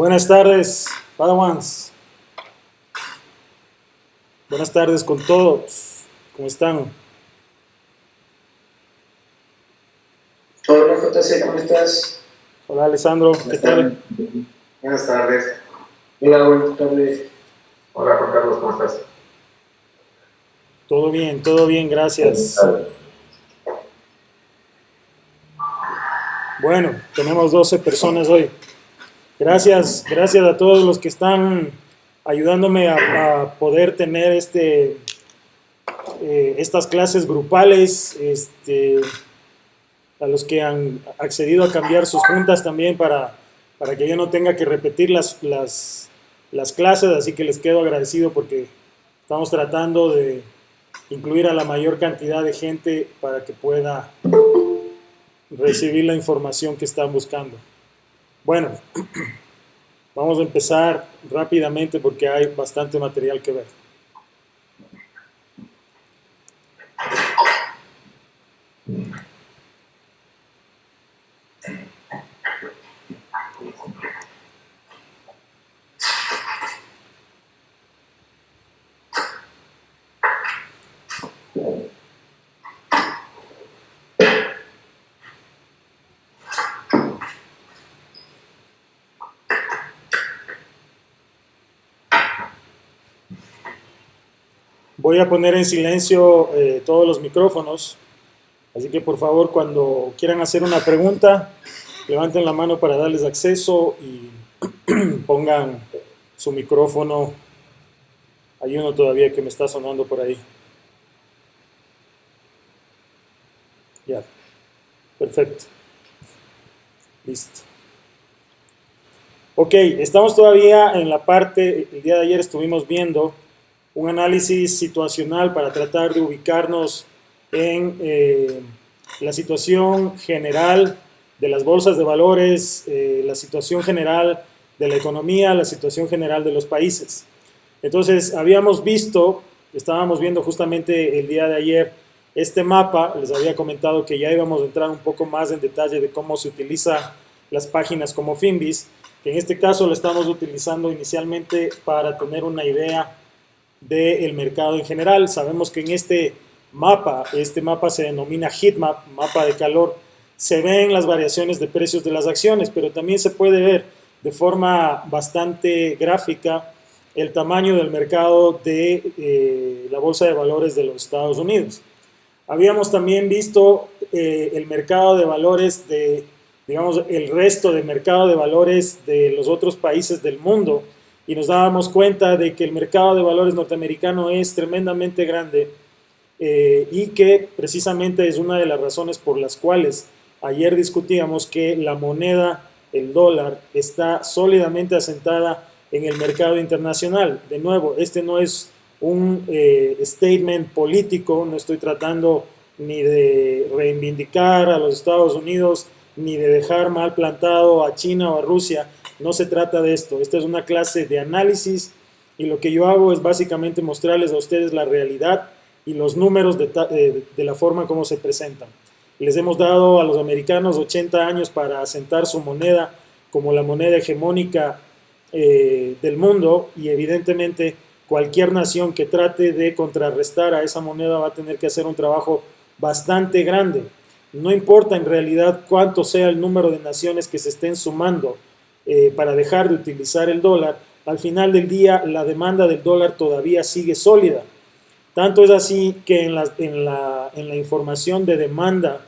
Buenas tardes, Padawans. Buenas tardes con todos. ¿Cómo están? Hola JC, ¿cómo estás? Hola, Alessandro. ¿Qué tal? Buenas tardes. Hola, buenas tardes. Hola Juan Carlos, ¿cómo estás? Todo bien, gracias. Bueno, tenemos 12 personas hoy. Gracias a todos los que están ayudándome a poder tener estas clases grupales, a los que han accedido a cambiar sus juntas también para que yo no tenga que repetir las clases, así que les quedo agradecido porque estamos tratando de incluir a la mayor cantidad de gente para que pueda recibir la información que están buscando. Bueno, vamos a empezar rápidamente porque hay bastante material que ver. Voy a poner en silencio todos los micrófonos, así que por favor cuando quieran hacer una pregunta, levanten la mano para darles acceso y pongan su micrófono. Hay uno todavía que me está sonando por ahí. Ya, perfecto. Listo. Ok, estamos todavía en la parte, el día de ayer estuvimos viendo un análisis situacional para tratar de ubicarnos en la situación general de las bolsas de valores, la situación general de la economía, la situación general de los países. Entonces, estábamos viendo justamente el día de ayer este mapa, les había comentado que ya íbamos a entrar un poco más en detalle de cómo se utiliza las páginas como Finviz, que en este caso lo estamos utilizando inicialmente para tener una idea del mercado en general. Sabemos que en este mapa se denomina heatmap, mapa de calor, se ven las variaciones de precios de las acciones, pero también se puede ver de forma bastante gráfica el tamaño del mercado de la bolsa de valores de los Estados Unidos. Habíamos también visto el mercado de valores digamos, el resto del mercado de valores de los otros países del mundo, y nos dábamos cuenta de que el mercado de valores norteamericano es tremendamente grande y que precisamente es una de las razones por las cuales ayer discutíamos que la moneda, el dólar, está sólidamente asentada en el mercado internacional. De nuevo, este no es un statement político, no estoy tratando ni de reivindicar a los Estados Unidos, ni de dejar mal plantado a China o a Rusia. No se trata de esto. Esta es una clase de análisis y lo que yo hago es básicamente mostrarles a ustedes la realidad y los números de la forma como se presentan. Les hemos dado a los americanos 80 años para asentar su moneda como la moneda hegemónica del mundo, y evidentemente cualquier nación que trate de contrarrestar a esa moneda va a tener que hacer un trabajo bastante grande. No importa en realidad cuánto sea el número de naciones que se estén sumando para dejar de utilizar el dólar, al final del día la demanda del dólar todavía sigue sólida. Tanto es así que en la información de demanda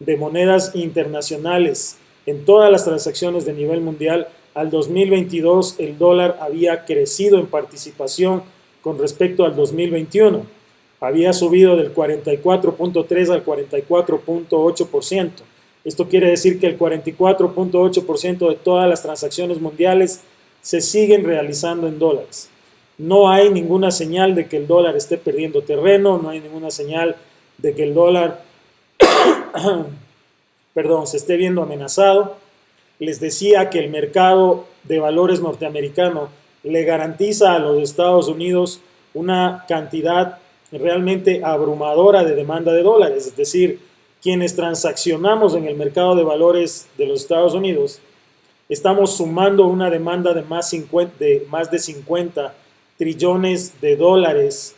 de monedas internacionales en todas las transacciones de nivel mundial, al 2022 el dólar había crecido en participación con respecto al 2021. Había subido del 44.3 al 44.8%. Esto quiere decir que el 44.8% de todas las transacciones mundiales se siguen realizando en dólares. No hay ninguna señal de que el dólar esté perdiendo terreno, no hay ninguna señal de que el dólar se esté viendo amenazado. Les decía que el mercado de valores norteamericano le garantiza a los Estados Unidos una cantidad realmente abrumadora de demanda de dólares, es decir, quienes transaccionamos en el mercado de valores de los Estados Unidos estamos sumando una demanda de más de 50 trillones de dólares,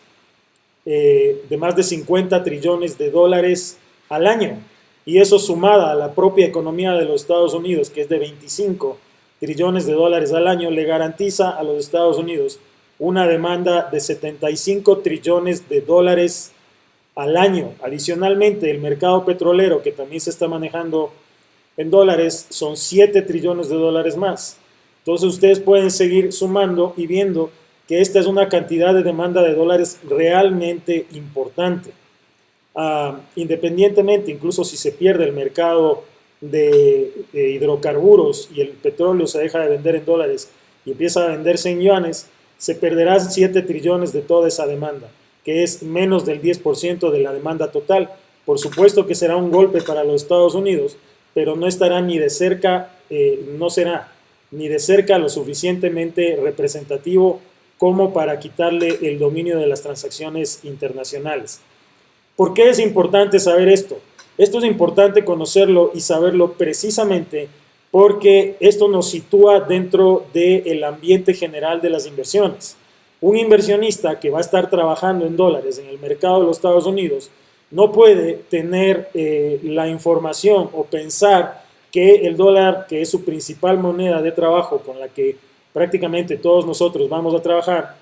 al año. Y eso sumada a la propia economía de los Estados Unidos, que es de 25 trillones de dólares al año, le garantiza a los Estados Unidos una demanda de 75 trillones de dólares al año. Adicionalmente, el mercado petrolero, que también se está manejando en dólares, son 7 trillones de dólares más. Entonces ustedes pueden seguir sumando y viendo que esta es una cantidad de demanda de dólares realmente importante. Independientemente, incluso si se pierde el mercado de hidrocarburos y el petróleo se deja de vender en dólares y empieza a venderse en yuanes, se perderán 7 trillones de toda esa demanda, que es menos del 10% de la demanda total. Por supuesto que será un golpe para los Estados Unidos, pero no estará ni de cerca, no será ni de cerca lo suficientemente representativo como para quitarle el dominio de las transacciones internacionales. ¿Por qué es importante saber esto? Esto es importante conocerlo y saberlo precisamente porque esto nos sitúa dentro del ambiente general de las inversiones. Un inversionista que va a estar trabajando en dólares en el mercado de los Estados Unidos no puede tener la información o pensar que el dólar, que es su principal moneda de trabajo con la que prácticamente todos nosotros vamos a trabajar,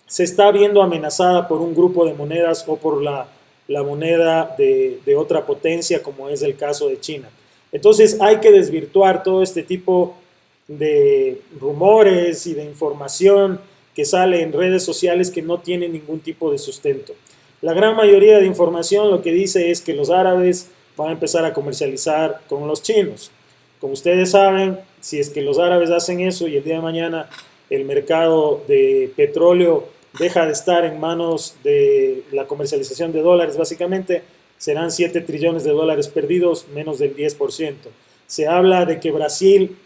se está viendo amenazada por un grupo de monedas o por la moneda de otra potencia, como es el caso de China. Entonces hay que desvirtuar todo este tipo de rumores y de información que sale en redes sociales que no tienen ningún tipo de sustento. La gran mayoría de información lo que dice es que los árabes van a empezar a comercializar con los chinos. Como ustedes saben, si es que los árabes hacen eso y el día de mañana el mercado de petróleo deja de estar en manos de la comercialización de dólares, básicamente serán 7 trillones de dólares perdidos, menos del 10%. Se habla de que Brasil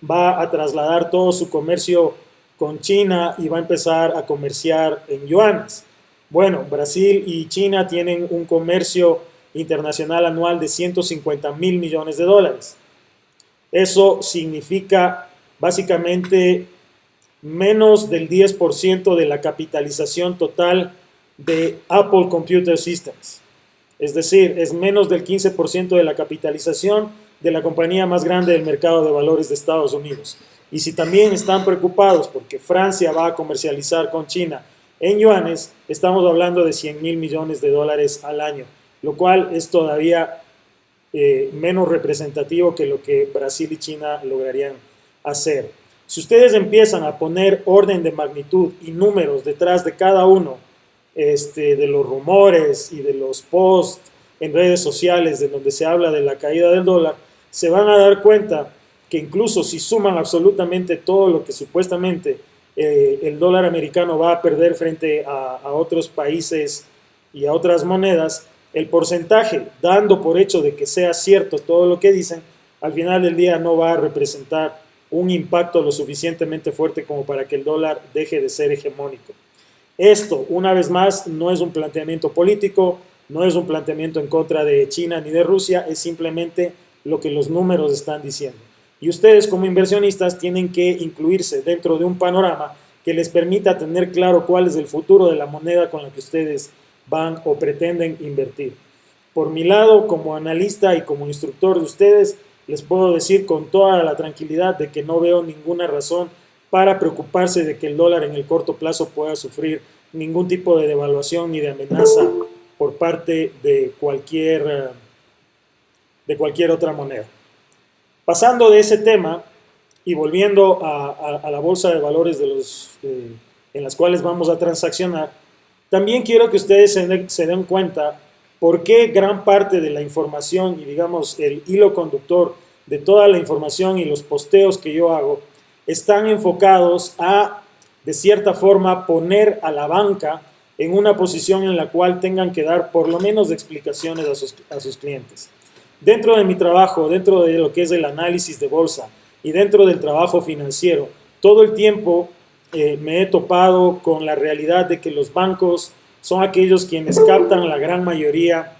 va a trasladar todo su comercio con China y va a empezar a comerciar en yuanes. Bueno, Brasil y China tienen un comercio internacional anual de 150.000 millones de dólares. Eso significa básicamente menos del 10% de la capitalización total de Apple Computer Systems. Es decir, es menos del 15% de la capitalización de la compañía más grande del mercado de valores de Estados Unidos. Y si también están preocupados porque Francia va a comercializar con China en yuanes, estamos hablando de 100.000 millones de dólares al año, lo cual es todavía menos representativo que lo que Brasil y China lograrían hacer. Si ustedes empiezan a poner orden de magnitud y números detrás de cada uno de los rumores y de los posts en redes sociales de donde se habla de la caída del dólar, se van a dar cuenta que incluso si suman absolutamente todo lo que supuestamente el dólar americano va a perder frente a otros países y a otras monedas, el porcentaje, dando por hecho de que sea cierto todo lo que dicen, al final del día no va a representar un impacto lo suficientemente fuerte como para que el dólar deje de ser hegemónico. Esto, una vez más, no es un planteamiento político, no es un planteamiento en contra de China ni de Rusia, es simplemente lo que los números están diciendo. Y ustedes como inversionistas tienen que incluirse dentro de un panorama que les permita tener claro cuál es el futuro de la moneda con la que ustedes van o pretenden invertir. Por mi lado, como analista y como instructor de ustedes, les puedo decir con toda la tranquilidad de que no veo ninguna razón para preocuparse de que el dólar en el corto plazo pueda sufrir ningún tipo de devaluación ni de amenaza por parte de cualquier otra moneda. Pasando de ese tema y volviendo a la bolsa de valores en las cuales vamos a transaccionar, también quiero que ustedes se den cuenta por qué gran parte de la información y digamos el hilo conductor de toda la información y los posteos que yo hago están enfocados a, de cierta forma, poner a la banca en una posición en la cual tengan que dar por lo menos explicaciones a sus clientes. Dentro de mi trabajo, dentro de lo que es el análisis de bolsa y dentro del trabajo financiero, todo el tiempo me he topado con la realidad de que los bancos son aquellos quienes captan la gran mayoría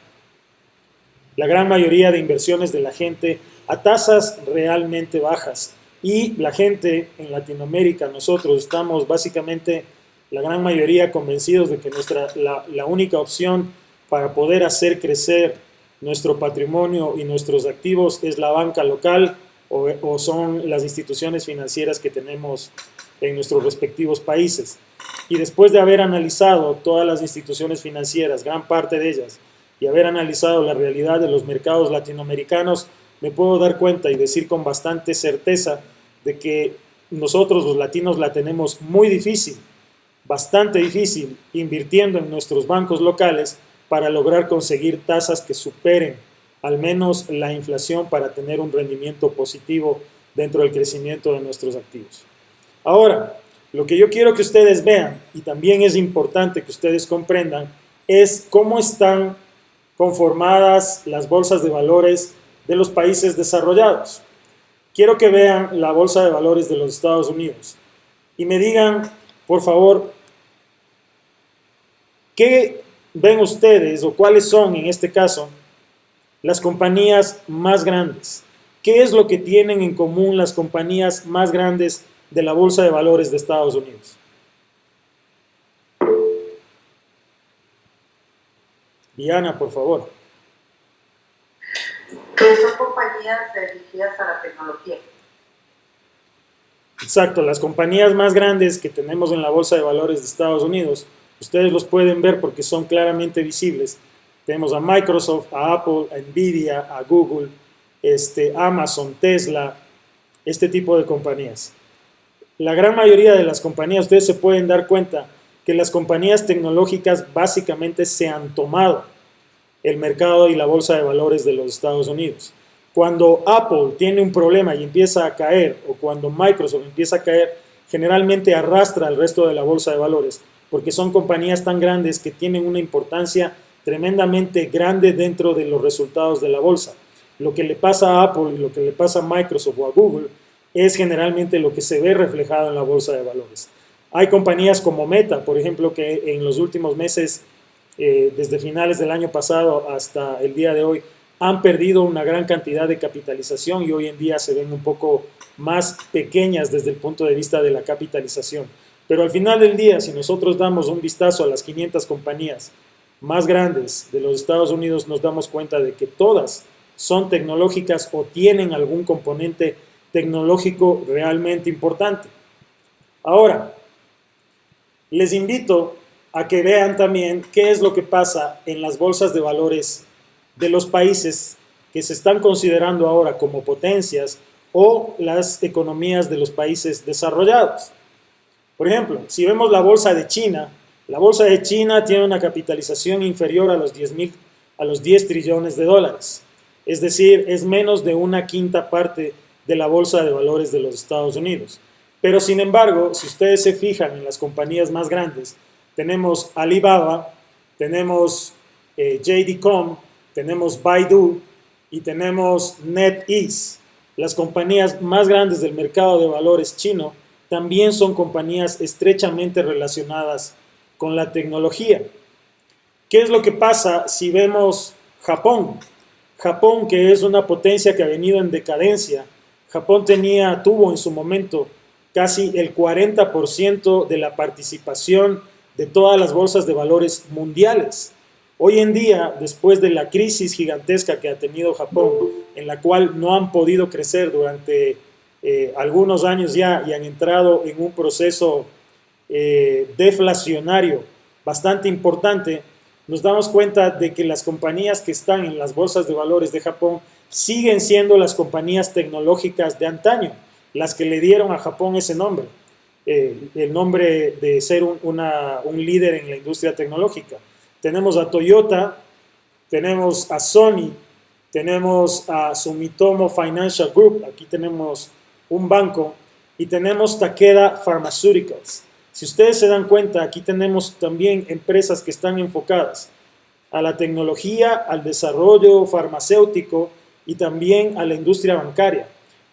la gran mayoría de inversiones de la gente a tasas realmente bajas. Y la gente en Latinoamérica, nosotros estamos básicamente, la gran mayoría, convencidos de que la única opción para poder hacer crecer nuestro patrimonio y nuestros activos es la banca local o son las instituciones financieras que tenemos en nuestros respectivos países. Y después de haber analizado todas las instituciones financieras, gran parte de ellas, y haber analizado la realidad de los mercados latinoamericanos, me puedo dar cuenta y decir con bastante certeza de que nosotros los latinos la tenemos muy difícil, bastante difícil, invirtiendo en nuestros bancos locales para lograr conseguir tasas que superen al menos la inflación para tener un rendimiento positivo dentro del crecimiento de nuestros activos. Ahora, lo que yo quiero que ustedes vean, y también es importante que ustedes comprendan, es cómo están conformadas las bolsas de valores de los países desarrollados. Quiero que vean la bolsa de valores de los Estados Unidos y me digan, por favor, ¿qué ven ustedes o cuáles son, en este caso, las compañías más grandes? ¿Qué es lo que tienen en común las compañías más grandes de la bolsa de valores de Estados Unidos? Diana, por favor. Que son compañías dirigidas a la tecnología. Exacto, las compañías más grandes que tenemos en la bolsa de valores de Estados Unidos, ustedes los pueden ver porque son claramente visibles. Tenemos a Microsoft, a Apple, a Nvidia, a Google, Amazon, Tesla, este tipo de compañías. La gran mayoría de las compañías, ustedes se pueden dar cuenta que las compañías tecnológicas básicamente se han tomado el mercado y la bolsa de valores de los Estados Unidos. Cuando Apple tiene un problema y empieza a caer, o cuando Microsoft empieza a caer, generalmente arrastra al resto de la bolsa de valores, porque son compañías tan grandes que tienen una importancia tremendamente grande dentro de los resultados de la bolsa. Lo que le pasa a Apple y lo que le pasa a Microsoft o a Google es generalmente lo que se ve reflejado en la bolsa de valores. Hay compañías como Meta, por ejemplo, que en los últimos meses, desde finales del año pasado hasta el día de hoy, han perdido una gran cantidad de capitalización y hoy en día se ven un poco más pequeñas desde el punto de vista de la capitalización. Pero al final del día, si nosotros damos un vistazo a las 500 compañías más grandes de los Estados Unidos, nos damos cuenta de que todas son tecnológicas o tienen algún componente tecnológico realmente importante. Ahora, les invito a que vean también qué es lo que pasa en las bolsas de valores de los países que se están considerando ahora como potencias o las economías de los países desarrollados. Por ejemplo, si vemos la bolsa de China tiene una capitalización inferior a los 10 trillones de dólares. Es decir, es menos de una quinta parte de la bolsa de valores de los Estados Unidos. Pero sin embargo, si ustedes se fijan en las compañías más grandes, tenemos Alibaba, tenemos JD.com, tenemos Baidu y tenemos NetEase. Las compañías más grandes del mercado de valores chino también son compañías estrechamente relacionadas con la tecnología. ¿Qué es lo que pasa si vemos Japón? Japón, que es una potencia que ha venido en decadencia. Japón tuvo en su momento casi el 40% de la participación de todas las bolsas de valores mundiales. Hoy en día, después de la crisis gigantesca que ha tenido Japón, en la cual no han podido crecer durante algunos años ya y han entrado en un proceso deflacionario bastante importante, nos damos cuenta de que las compañías que están en las bolsas de valores de Japón siguen siendo las compañías tecnológicas de antaño, las que le dieron a Japón ese nombre, el nombre de ser un líder en la industria tecnológica. Tenemos a Toyota, tenemos a Sony, tenemos a Sumitomo Financial Group, aquí tenemos un banco, y tenemos Takeda Pharmaceuticals. Si ustedes se dan cuenta, aquí tenemos también empresas que están enfocadas a la tecnología, al desarrollo farmacéutico y también a la industria bancaria.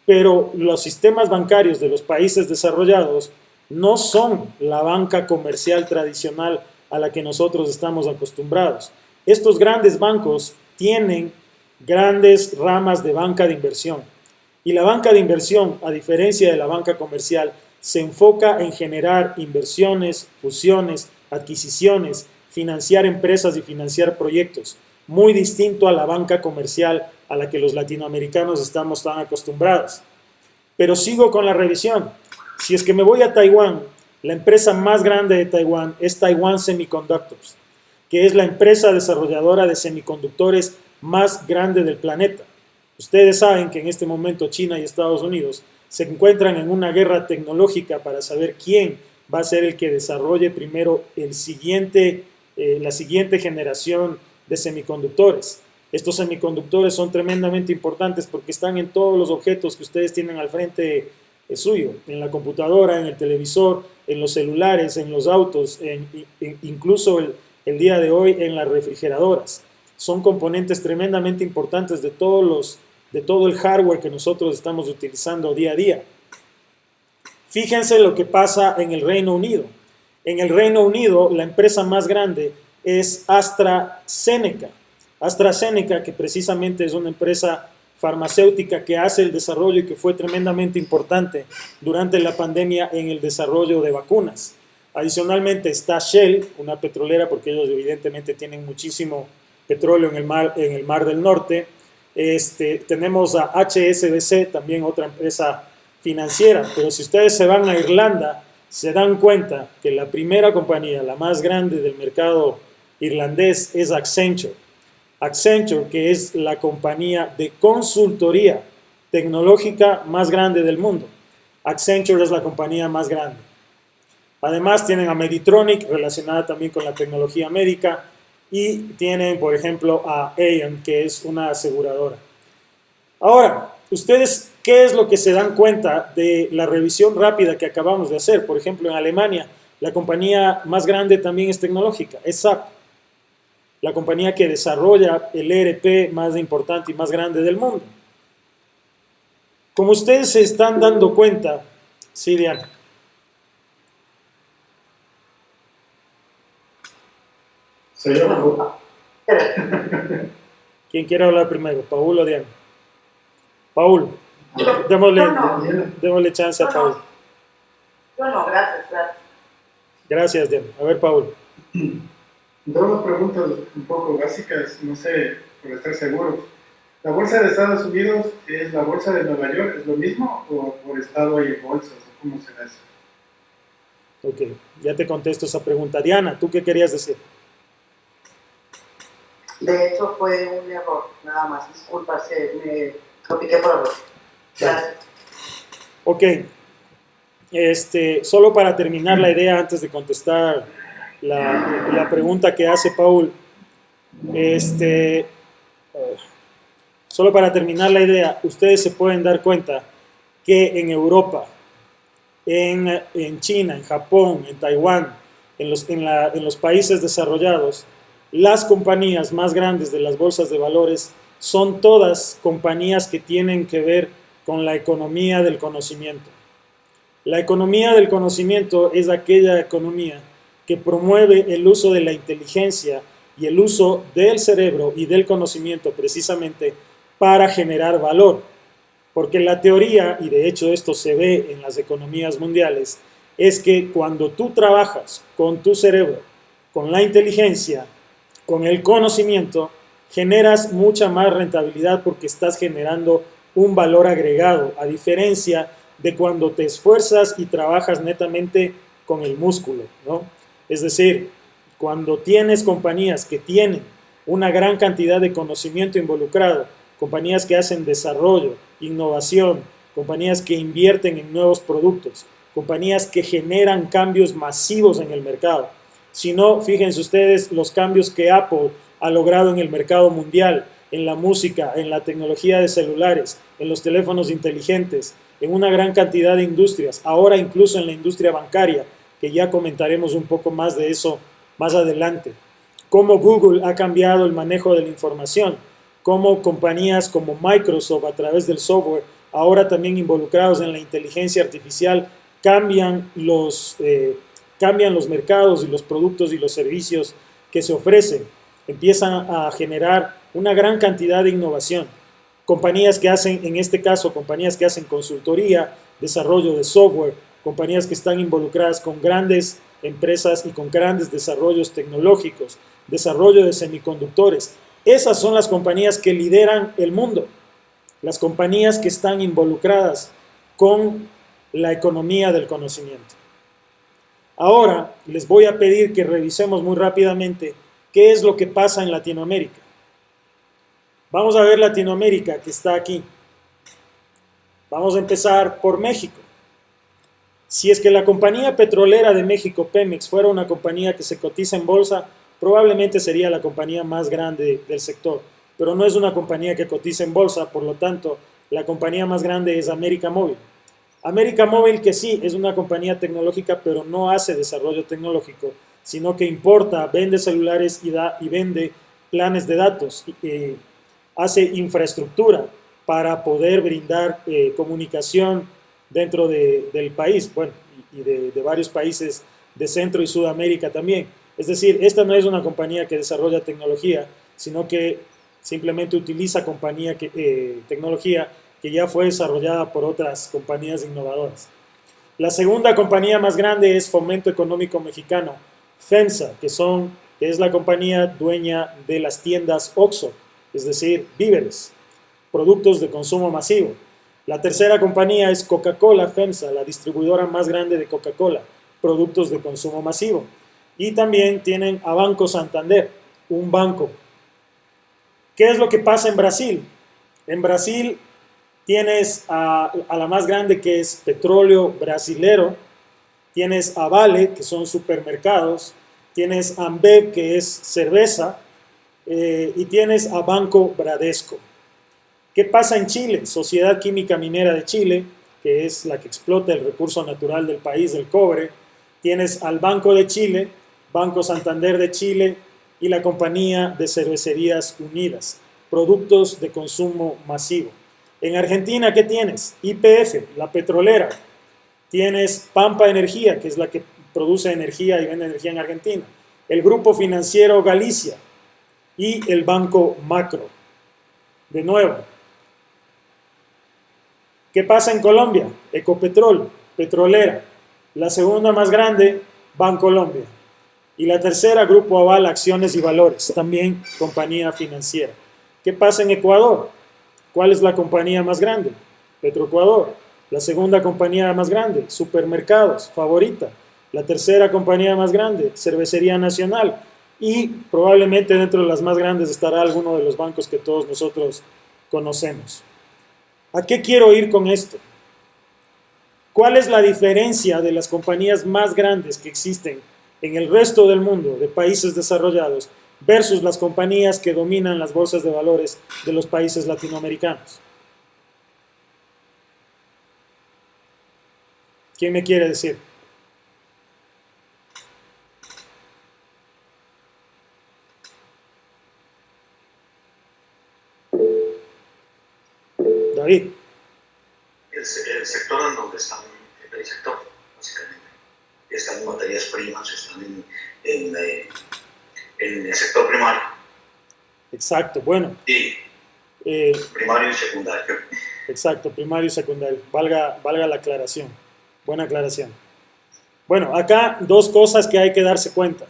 Pero los sistemas bancarios de los países desarrollados no son la banca comercial tradicional a la que nosotros estamos acostumbrados. Estos grandes bancos tienen grandes ramas de banca de inversión. Y la banca de inversión, a diferencia de la banca comercial, se enfoca en generar inversiones, fusiones, adquisiciones, financiar empresas y financiar proyectos, muy distinto a la banca comercial a la que los latinoamericanos estamos tan acostumbrados. Pero sigo con la revisión. Si es que me voy a Taiwán, la empresa más grande de Taiwán es Taiwan Semiconductors, que es la empresa desarrolladora de semiconductores más grande del planeta. Ustedes saben que en este momento China y Estados Unidos se encuentran en una guerra tecnológica para saber quién va a ser el que desarrolle primero la siguiente generación de semiconductores. Estos semiconductores son tremendamente importantes porque están en todos los objetos que ustedes tienen al frente suyo, en la computadora, en el televisor, en los celulares, en los autos, incluso el día de hoy en las refrigeradoras. Son componentes tremendamente importantes de todo el hardware que nosotros estamos utilizando día a día. Fíjense lo que pasa en el Reino Unido. En el Reino Unido, la empresa más grande es AstraZeneca. AstraZeneca, que precisamente es una empresa farmacéutica que hace el desarrollo y que fue tremendamente importante durante la pandemia en el desarrollo de vacunas. Adicionalmente está Shell, una petrolera, porque ellos evidentemente tienen muchísimo petróleo en el mar del Norte. Tenemos a HSBC, también otra empresa financiera, pero si ustedes se van a Irlanda, se dan cuenta que la primera compañía, la más grande del mercado irlandés, es Accenture. Accenture, que es la compañía de consultoría tecnológica más grande del mundo. Accenture es la compañía más grande. Además tienen a Meditronic, relacionada también con la tecnología médica, y tienen, por ejemplo, a Aon, que es una aseguradora. Ahora, ustedes, ¿qué es lo que se dan cuenta de la revisión rápida que acabamos de hacer? Por ejemplo, en Alemania, la compañía más grande también es tecnológica, es SAP, la compañía que desarrolla el ERP más importante y más grande del mundo. Como ustedes se están dando cuenta, sí, Diana. Soy yo. ¿Quién quiere hablar primero, Paul o Diana? Paul, démosle chance a Paul. Yo no, gracias. Gracias, Diana. A ver, Paul. Dos preguntas un poco básicas, no sé, por estar seguros. ¿La bolsa de Estados Unidos es la bolsa de Nueva York? ¿Es lo mismo o por estado hay bolsas? ¿Cómo será eso? Ok, ya te contesto esa pregunta. Diana, ¿tú qué querías decir? De hecho, fue un error, nada más. Disculpa, me lo piqué por error. Gracias. Ok, solo para terminar la idea antes de contestar la pregunta que hace Paul, solo para terminar la idea, ustedes se pueden dar cuenta que en Europa, en China, en Japón, en Taiwán, en los países desarrollados, las compañías más grandes de las bolsas de valores son todas compañías que tienen que ver con la economía del conocimiento. La economía del conocimiento es aquella economía que promueve el uso de la inteligencia y el uso del cerebro y del conocimiento precisamente para generar valor. Porque la teoría, y de hecho esto se ve en las economías mundiales, es que cuando tú trabajas con tu cerebro, con la inteligencia, con el conocimiento, generas mucha más rentabilidad porque estás generando un valor agregado, a diferencia de cuando te esfuerzas y trabajas netamente con el músculo, ¿no? Es decir, cuando tienes compañías que tienen una gran cantidad de conocimiento involucrado, compañías que hacen desarrollo, innovación, compañías que invierten en nuevos productos, compañías que generan cambios masivos en el mercado. Si no, fíjense ustedes los cambios que Apple ha logrado en el mercado mundial, en la música, en la tecnología de celulares, en los teléfonos inteligentes, en una gran cantidad de industrias, ahora incluso en la industria bancaria, que ya comentaremos un poco más de eso más adelante. Cómo Google ha cambiado el manejo de la información, cómo compañías como Microsoft a través del software, ahora también involucrados en la inteligencia artificial, cambian los mercados y los productos y los servicios que se ofrecen. empiezan a generar una gran cantidad de innovación. Compañías que hacen, en este caso, compañías que hacen consultoría, desarrollo de software, compañías que están involucradas con grandes empresas y con grandes desarrollos tecnológicos, desarrollo de semiconductores. Esas son las compañías que lideran el mundo, las compañías que están involucradas con la economía del conocimiento. Ahora les voy a pedir que revisemos muy rápidamente qué es lo que pasa en Latinoamérica. Vamos a ver Latinoamérica, que está aquí. Vamos a empezar por México. Si es que la compañía petrolera de México, Pemex, fuera una compañía que se cotiza en bolsa, probablemente sería la compañía más grande del sector, pero no es una compañía que cotiza en bolsa, por lo tanto, la compañía más grande es América Móvil. América Móvil, que sí, es una compañía tecnológica, pero no hace desarrollo tecnológico, sino que importa, vende celulares y vende planes de datos, hace infraestructura para poder brindar comunicación dentro del país, bueno, y de varios países de Centro y Sudamérica también. Es decir, esta no es una compañía que desarrolla tecnología, sino que simplemente utiliza tecnología que ya fue desarrollada por otras compañías innovadoras. La segunda compañía más grande es Fomento Económico Mexicano, FEMSA, que es la compañía dueña de las tiendas OXXO, es decir, víveres, productos de consumo masivo. La tercera compañía es Coca-Cola FEMSA, la distribuidora más grande de Coca-Cola, productos de consumo masivo. Y también tienen a Banco Santander, un banco. ¿Qué es lo que pasa en Brasil? En Brasil tienes a la más grande, que es Petróleo Brasilero, tienes a Vale, que son supermercados, tienes a Ambev, que es cerveza, y tienes a Banco Bradesco. ¿Qué pasa en Chile? Sociedad Química Minera de Chile, que es la que explota el recurso natural del país, del cobre. Tienes al Banco de Chile, Banco Santander de Chile y la Compañía de Cervecerías Unidas, productos de consumo masivo. En Argentina, ¿qué tienes? YPF, la petrolera. Tienes Pampa Energía, que es la que produce energía y vende energía en Argentina. El Grupo Financiero Galicia y el Banco Macro. De nuevo, ¿qué pasa en Colombia? Ecopetrol, petrolera. La segunda más grande, Bancolombia. Y la tercera, Grupo Aval, Acciones y Valores, también compañía financiera. ¿Qué pasa en Ecuador? ¿Cuál es la compañía más grande? Petroecuador. La segunda compañía más grande, Supermercados, Favorita. La tercera compañía más grande, Cervecería Nacional. Y probablemente dentro de las más grandes estará alguno de los bancos que todos nosotros conocemos. ¿A qué quiero ir con esto? ¿Cuál es la diferencia de las compañías más grandes que existen en el resto del mundo, de países desarrollados, versus las compañías que dominan las bolsas de valores de los países latinoamericanos? ¿Quién me quiere decir? David. El sector en donde están, el sector, básicamente. Están en materias primas, están en el sector primario. Exacto, bueno. Sí, primario y secundario. Exacto, primario y secundario. Valga la aclaración. Buena aclaración. Bueno, acá dos cosas que hay que darse cuenta.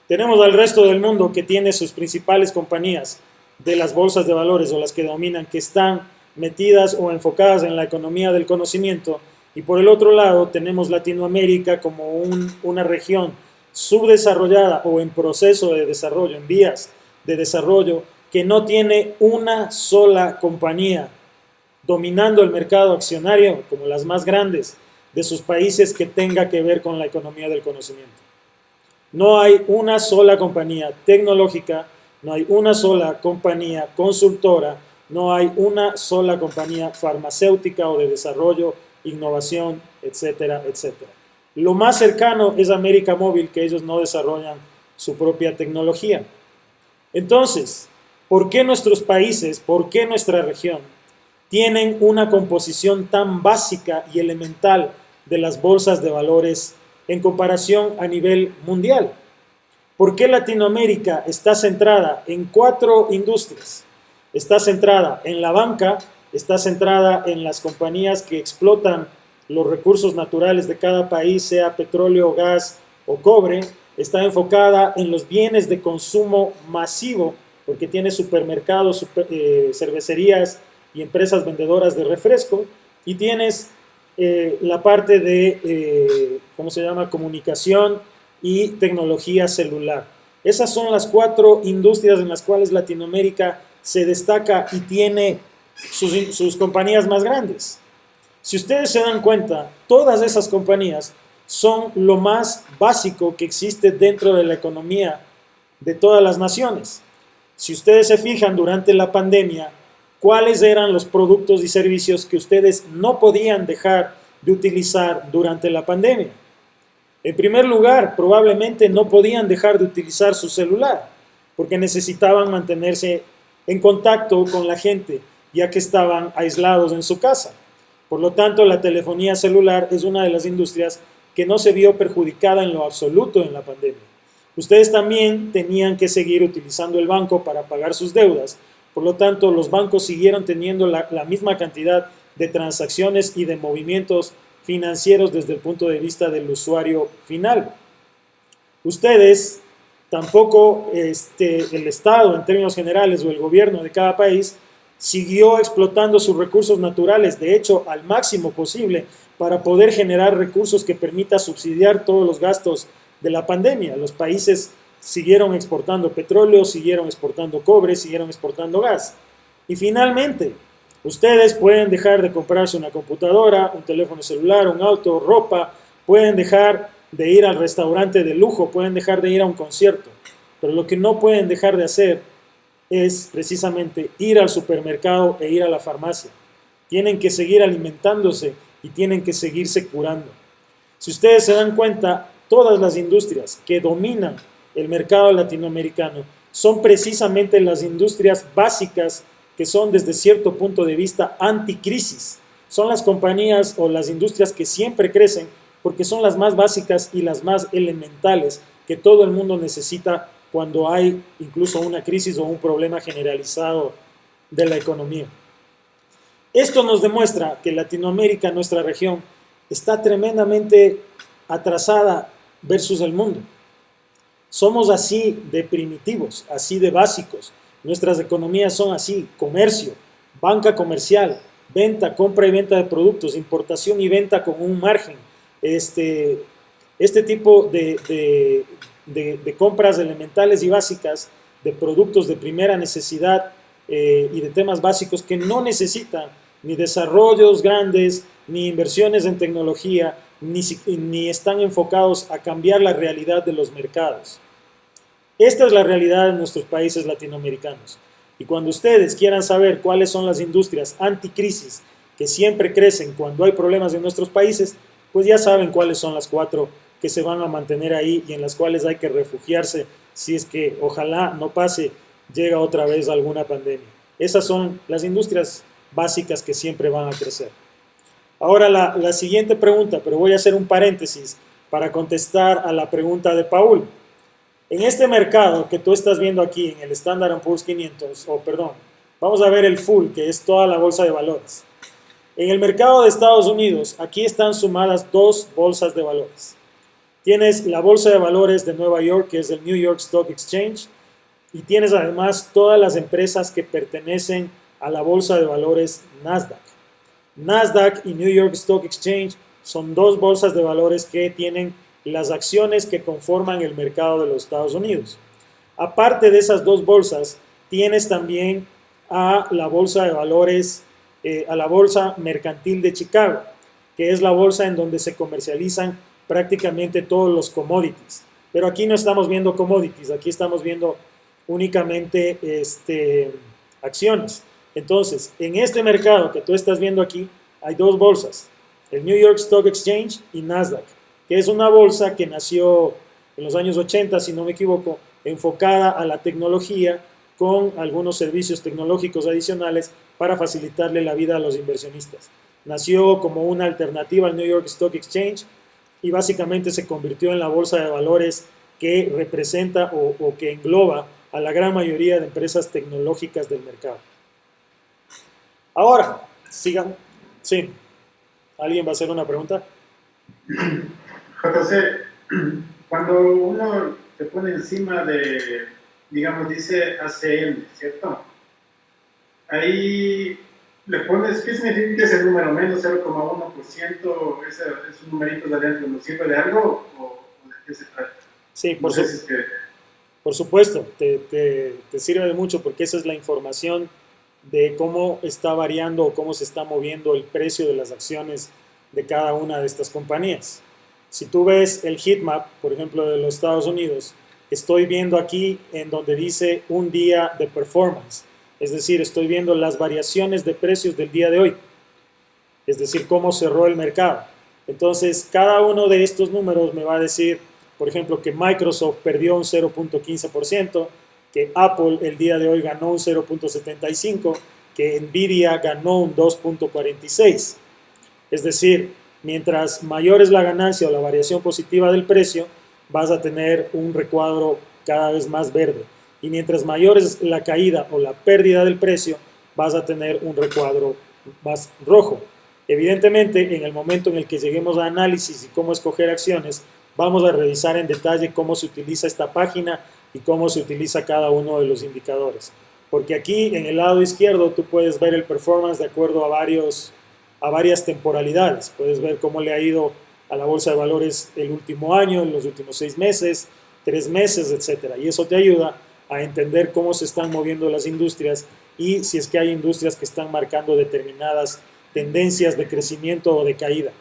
Tenemos al resto del mundo que tiene sus principales compañías de las bolsas de valores o las que dominan, que están metidas o enfocadas en la economía del conocimiento, y por el otro lado tenemos Latinoamérica como una región subdesarrollada o en proceso de desarrollo, en vías de desarrollo, que no tiene una sola compañía dominando el mercado accionario, como las más grandes de sus países, que tenga que ver con la economía del conocimiento. No hay una sola compañía tecnológica, no hay una sola compañía consultora, no hay una sola compañía farmacéutica o de desarrollo, innovación, etcétera, etcétera. Lo más cercano es América Móvil, que ellos no desarrollan su propia tecnología. Entonces, ¿por qué nuestros países, por qué nuestra región tienen una composición tan básica y elemental de las bolsas de valores en comparación a nivel mundial? ¿Por qué Latinoamérica está centrada en 4 industrias? Está centrada en la banca, está centrada en las compañías que explotan los recursos naturales de cada país, sea petróleo, gas o cobre, está enfocada en los bienes de consumo masivo, porque tiene supermercados, cervecerías y empresas vendedoras de refresco, y tienes la parte de, ¿cómo se llama?, comunicación y tecnología celular. Esas son las 4 industrias en las cuales Latinoamérica se destaca y tiene sus compañías más grandes. Si ustedes se dan cuenta, todas esas compañías son lo más básico que existe dentro de la economía de todas las naciones. Si ustedes se fijan durante la pandemia, ¿cuáles eran los productos y servicios que ustedes no podían dejar de utilizar durante la pandemia? En primer lugar, probablemente no podían dejar de utilizar su celular, porque necesitaban mantenerse en contacto con la gente, ya que estaban aislados en su casa. Por lo tanto, la telefonía celular es una de las industrias que no se vio perjudicada en lo absoluto en la pandemia. Ustedes también tenían que seguir utilizando el banco para pagar sus deudas. Por lo tanto, los bancos siguieron teniendo la misma cantidad de transacciones y de movimientos financieros desde el punto de vista del usuario final. Ustedes tampoco, el Estado en términos generales o el gobierno de cada país siguió explotando sus recursos naturales, de hecho, al máximo posible, para poder generar recursos que permita subsidiar todos los gastos de la pandemia. Los países siguieron exportando petróleo, siguieron exportando cobre, siguieron exportando gas. Y finalmente, ustedes pueden dejar de comprarse una computadora, un teléfono celular, un auto, ropa, pueden dejar de ir al restaurante de lujo, pueden dejar de ir a un concierto, pero lo que no pueden dejar de hacer es precisamente ir al supermercado e ir a la farmacia. Tienen que seguir alimentándose y tienen que seguirse curando. Si ustedes se dan cuenta, todas las industrias que dominan el mercado latinoamericano son precisamente las industrias básicas que son desde cierto punto de vista anticrisis. Son las compañías o las industrias que siempre crecen porque son las más básicas y las más elementales que todo el mundo necesita cuando hay incluso una crisis o un problema generalizado de la economía. Esto nos demuestra que Latinoamérica, nuestra región, está tremendamente atrasada versus el mundo. Somos así de primitivos, así de básicos. Nuestras economías son así: comercio, banca comercial, venta, compra y venta de productos, importación y venta con un margen. Este tipo de compras elementales y básicas, de productos de primera necesidad y de temas básicos que no necesitan ni desarrollos grandes, ni inversiones en tecnología, ni están enfocados a cambiar la realidad de los mercados. Esta es la realidad de nuestros países latinoamericanos. Y cuando ustedes quieran saber cuáles son las industrias anticrisis que siempre crecen cuando hay problemas en nuestros países, pues ya saben cuáles son las 4 que se van a mantener ahí y en las cuales hay que refugiarse si es que, ojalá no pase, llega otra vez alguna pandemia. Esas son las industrias básicas que siempre van a crecer. Ahora la siguiente pregunta, pero voy a hacer un paréntesis para contestar a la pregunta de Paul. En este mercado que tú estás viendo aquí, en el Standard & Poor's 500, vamos a ver el full, que es toda la bolsa de valores. En el mercado de Estados Unidos, aquí están sumadas 2 bolsas de valores. Tienes la bolsa de valores de Nueva York, que es el New York Stock Exchange, y tienes además todas las empresas que pertenecen a la bolsa de valores Nasdaq. Nasdaq y New York Stock Exchange son 2 bolsas de valores que tienen las acciones que conforman el mercado de los Estados Unidos. Aparte de esas 2 bolsas, tienes también a la bolsa de valores, a la bolsa mercantil de Chicago, que es la bolsa en donde se comercializan prácticamente todos los commodities. Pero aquí no estamos viendo commodities, aquí estamos viendo únicamente acciones. Entonces, en este mercado que tú estás viendo aquí, hay 2 bolsas, el New York Stock Exchange y Nasdaq, que es una bolsa que nació en los años 80, si no me equivoco, enfocada a la tecnología con algunos servicios tecnológicos adicionales para facilitarle la vida a los inversionistas. Nació como una alternativa al New York Stock Exchange y básicamente se convirtió en la bolsa de valores que representa o que engloba a la gran mayoría de empresas tecnológicas del mercado. Ahora, sigan. Sí. ¿Alguien va a hacer una pregunta? JC, cuando uno se pone encima de, digamos, dice ACM, ¿cierto? Ahí le pones, ¿qué significa ese número? Menos 0,1%, esos numeritos de adentro, ¿nos sirve de algo o de qué se trata? Sí, No sé si es que... por supuesto, te sirve de mucho porque esa es la información de cómo está variando o cómo se está moviendo el precio de las acciones de cada una de estas compañías. Si tú ves el heatmap, por ejemplo, de los Estados Unidos, estoy viendo aquí en donde dice un día de performance, es decir, estoy viendo las variaciones de precios del día de hoy, es decir, cómo cerró el mercado. Entonces, cada uno de estos números me va a decir, por ejemplo, que Microsoft perdió un 0.15%, que Apple el día de hoy ganó un 0.75%, que Nvidia ganó un 2.46%. Es decir, mientras mayor es la ganancia o la variación positiva del precio, vas a tener un recuadro cada vez más verde. Y mientras mayor es la caída o la pérdida del precio, vas a tener un recuadro más rojo. Evidentemente, en el momento en el que lleguemos a análisis y cómo escoger acciones, vamos a revisar en detalle cómo se utiliza esta página y cómo se utiliza cada uno de los indicadores. Porque aquí en el lado izquierdo tú puedes ver el performance de acuerdo a varias temporalidades. Puedes ver cómo le ha ido a la bolsa de valores el último año, en los últimos 6 meses, 3 meses, etc. Y eso te ayuda a entender cómo se están moviendo las industrias y si es que hay industrias que están marcando determinadas tendencias de crecimiento o de caída.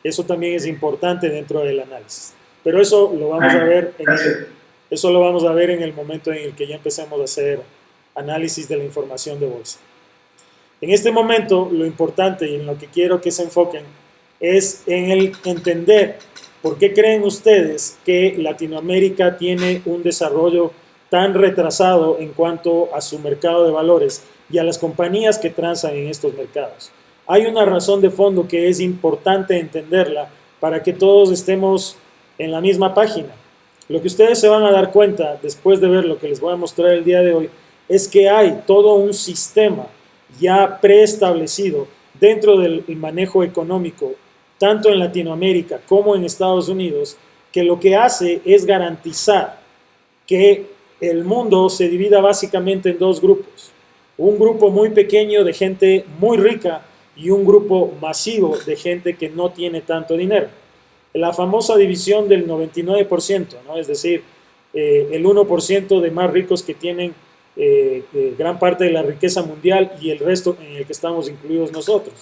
Eso también es importante dentro del análisis. Pero eso lo vamos a ver en el momento en el que ya empecemos a hacer análisis de la información de bolsa. En este momento, lo importante y en lo que quiero que se enfoquen es en el entender por qué creen ustedes que Latinoamérica tiene un desarrollo tan retrasado en cuanto a su mercado de valores y a las compañías que transan en estos mercados. Hay una razón de fondo que es importante entenderla para que todos estemos en la misma página. Lo que ustedes se van a dar cuenta después de ver lo que les voy a mostrar el día de hoy es que hay todo un sistema ya preestablecido dentro del manejo económico, tanto en Latinoamérica como en Estados Unidos, que lo que hace es garantizar que el mundo se divida básicamente en 2 grupos. Un grupo muy pequeño de gente muy rica y un grupo masivo de gente que no tiene tanto dinero. La famosa división del 99%, ¿no? Es decir, el 1% de más ricos que tienen gran parte de la riqueza mundial y el resto en el que estamos incluidos nosotros.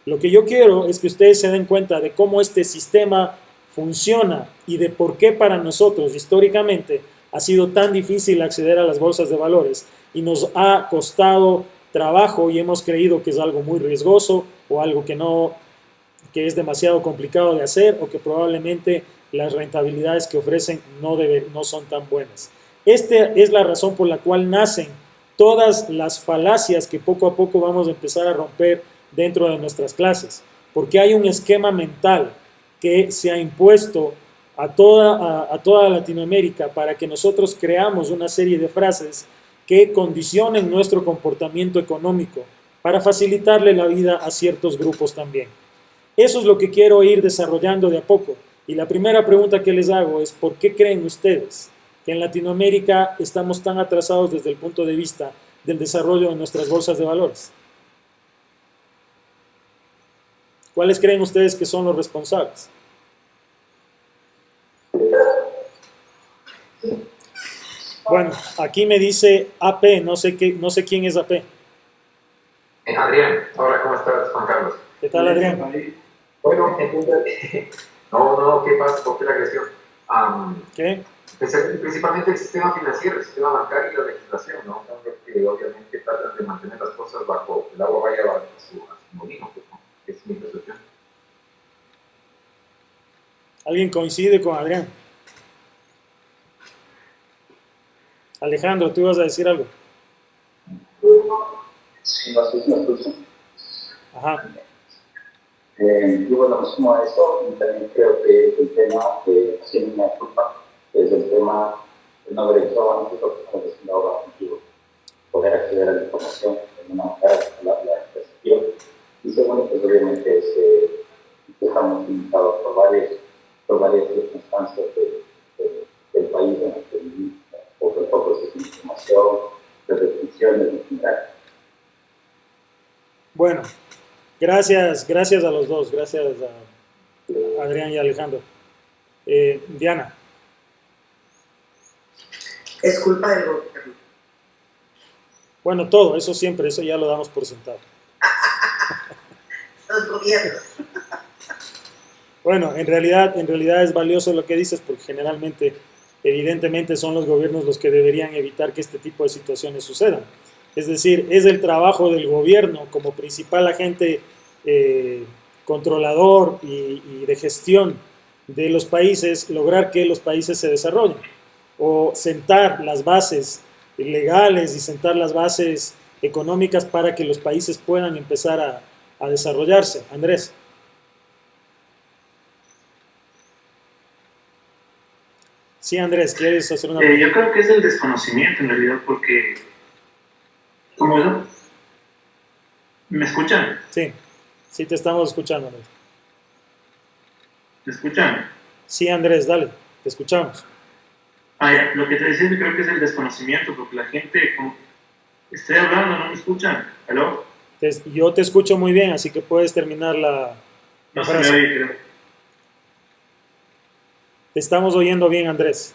Lo que yo quiero es que ustedes se den cuenta de cómo este sistema funciona y de por qué para nosotros históricamente ha sido tan difícil acceder a las bolsas de valores y nos ha costado trabajo y hemos creído que es algo muy riesgoso o algo que es demasiado complicado de hacer o que probablemente las rentabilidades que ofrecen no son tan buenas. Esta es la razón por la cual nacen todas las falacias que poco a poco vamos a empezar a romper dentro de nuestras clases, porque hay un esquema mental que se ha impuesto a toda Latinoamérica para que nosotros creamos una serie de frases que condicionen nuestro comportamiento económico para facilitarle la vida a ciertos grupos también. Eso es lo que quiero ir desarrollando de a poco. Y la primera pregunta que les hago es, ¿por qué creen ustedes que en Latinoamérica estamos tan atrasados desde el punto de vista del desarrollo de nuestras bolsas de valores? ¿Cuáles creen ustedes que son los responsables? Bueno, aquí me dice AP, no sé quién es AP. Adrián, hola, ¿cómo estás, Juan Carlos? ¿Qué tal, Adrián? Bueno, no, ¿qué pasa? ¿Por qué la agresión? ¿Qué? Principalmente el sistema financiero, el sistema bancario y la legislación, ¿no? Que obviamente tratan de mantener las cosas bajo el agua vaya a su molino, ¿no? Es mi percepción. ¿Alguien coincide con Adrián? Alejandro, ¿tú ibas a decir algo? Sí, no sé si me escuchan. Ajá. Yo bueno, me sumo a eso y también creo que el tema de hacer una culpa es el tema de no haber hecho antes lo que estamos haciendo ahora contigo, poder acceder a la información en una manera perceptiva. Y segundo, pues obviamente estamos limitados por varias circunstancias del país en el que vivimos, por pocos de información, de restricciones en general. Bueno, gracias a los dos, gracias a Adrián y Alejandro. Diana. Es culpa del gobierno. Bueno, todo, eso siempre, eso ya lo damos por sentado. Los gobiernos. Bueno, en realidad es valioso lo que dices porque generalmente, evidentemente, son los gobiernos los que deberían evitar que este tipo de situaciones sucedan. Es decir, es el trabajo del gobierno como principal agente controlador y de gestión de los países, lograr que los países se desarrollen o sentar las bases legales y sentar las bases económicas para que los países puedan empezar a desarrollarse. Andrés. Sí, Andrés, ¿quieres hacer una pregunta? Yo creo que es el desconocimiento en realidad, porque... ¿Cómo es? ¿Me escuchan? Sí, sí te estamos escuchando, Andrés. ¿Me escuchan? Sí, Andrés, dale, te escuchamos. Ya, lo que te decía, yo creo que es el desconocimiento, porque la gente, como, estoy hablando, no me escuchan. ¿Aló? Yo te escucho muy bien, así que puedes terminar la No se frase. me oye, creo. Te estamos oyendo bien, Andrés.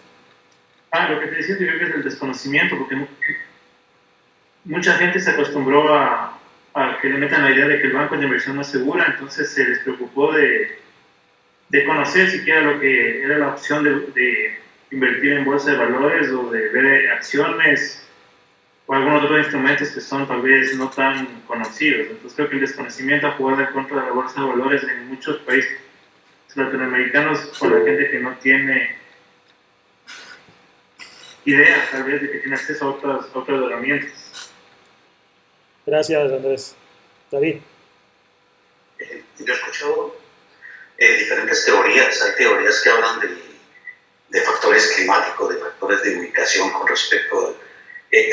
Lo que te decía, yo creo que es el desconocimiento, porque mucha gente se acostumbró a que le metan la idea de que el banco de inversión no es segura, entonces se les preocupó de conocer siquiera lo que era la opción de invertir en bolsa de valores o de ver acciones o algunos otros instrumentos que son tal vez no tan conocidos. Entonces creo que el desconocimiento ha jugado en contra de la bolsa de valores en muchos países latinoamericanos, con la gente que no tiene idea tal vez de que tiene acceso a otras herramientas. Gracias, Andrés. David. Yo he escuchado diferentes teorías. Hay teorías que hablan de factores climáticos, de factores de ubicación con respecto,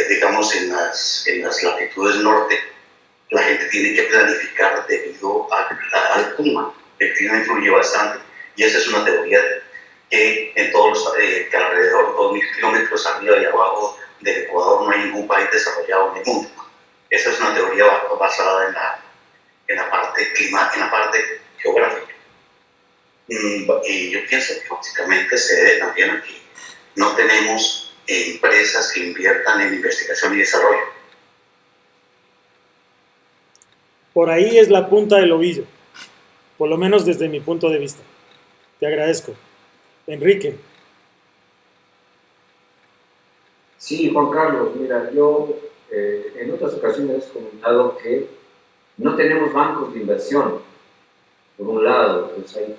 digamos, en las latitudes norte. La gente tiene que planificar debido al clima. El clima influye bastante. Y esa es una teoría que en todos que alrededor de 2.000 kilómetros arriba y abajo del Ecuador no hay ningún país desarrollado en el mundo. Esa es una teoría basada en la parte geográfica. Y yo pienso que básicamente se debe también a que no tenemos empresas que inviertan en investigación y desarrollo. Por ahí es la punta del ovillo, por lo menos desde mi punto de vista. Te agradezco. Enrique. Sí, Juan Carlos, mira, yo en otras ocasiones he comentado que no tenemos bancos de inversión, por un lado, pues hay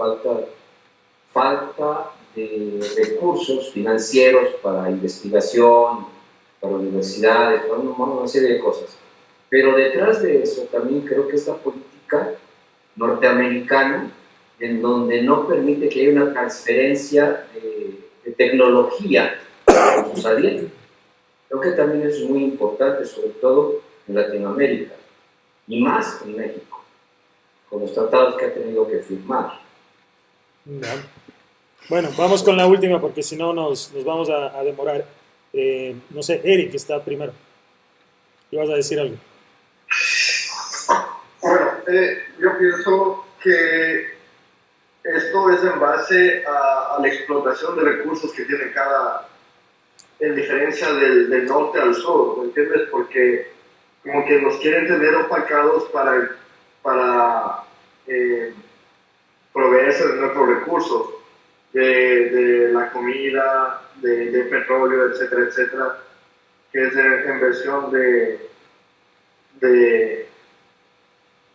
falta de recursos financieros para investigación, para universidades, para una serie de cosas. Pero detrás de eso también creo que es la política norteamericana, en donde no permite que haya una transferencia de tecnología con sus aliados. Creo que también es muy importante, sobre todo en Latinoamérica, y más en México, con los tratados que ha tenido que firmar. Bueno, vamos con la última porque si no nos vamos a demorar. No sé, Eric está primero. ¿Ibas a decir algo? Bueno, yo pienso que esto es en base a la explotación de recursos que tiene en diferencia del norte al sur, ¿me entiendes? Porque como que nos quieren tener opacados para proveerse de nuestros recursos, de la comida, de petróleo, etcétera, etcétera, que es en versión de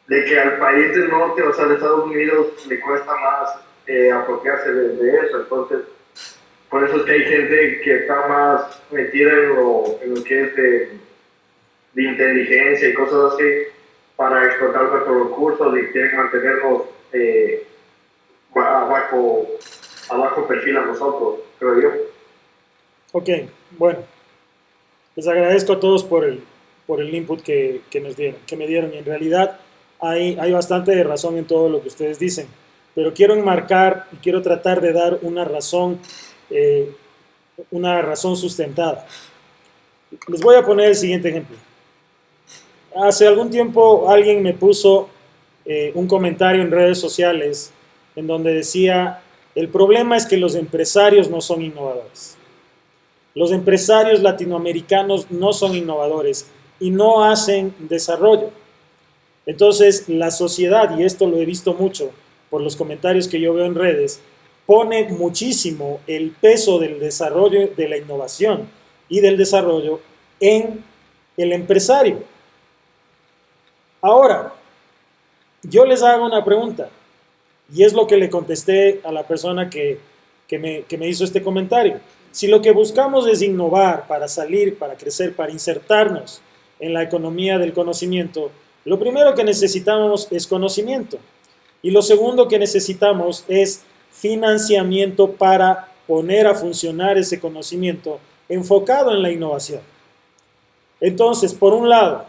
que al país del norte, o sea, de Estados Unidos, le cuesta más apropiarse de eso. Entonces, por eso es que hay gente que está más metida en lo que es de inteligencia y cosas así, para explotar nuestros recursos y quieren mantenernos a bajo perfil a nosotros, creo yo. Ok, bueno, les agradezco a todos por el input que nos dieron, que me dieron. En realidad hay bastante de razón en todo lo que ustedes dicen, pero quiero enmarcar y quiero tratar de dar una razón sustentada. Les voy a poner el siguiente ejemplo. Hace algún tiempo alguien me puso un comentario en redes sociales en donde decía, el problema es que los empresarios no son innovadores. Los empresarios latinoamericanos no son innovadores y no hacen desarrollo. Entonces, la sociedad, y esto lo he visto mucho por los comentarios que yo veo en redes, pone muchísimo el peso del desarrollo, de la innovación y del desarrollo en el empresario. Ahora, yo les hago una pregunta, y es lo que le contesté a la persona que me hizo este comentario. Si lo que buscamos es innovar para salir, para crecer, para insertarnos en la economía del conocimiento, lo primero que necesitamos es conocimiento. Y lo segundo que necesitamos es financiamiento para poner a funcionar ese conocimiento enfocado en la innovación. Entonces, por un lado,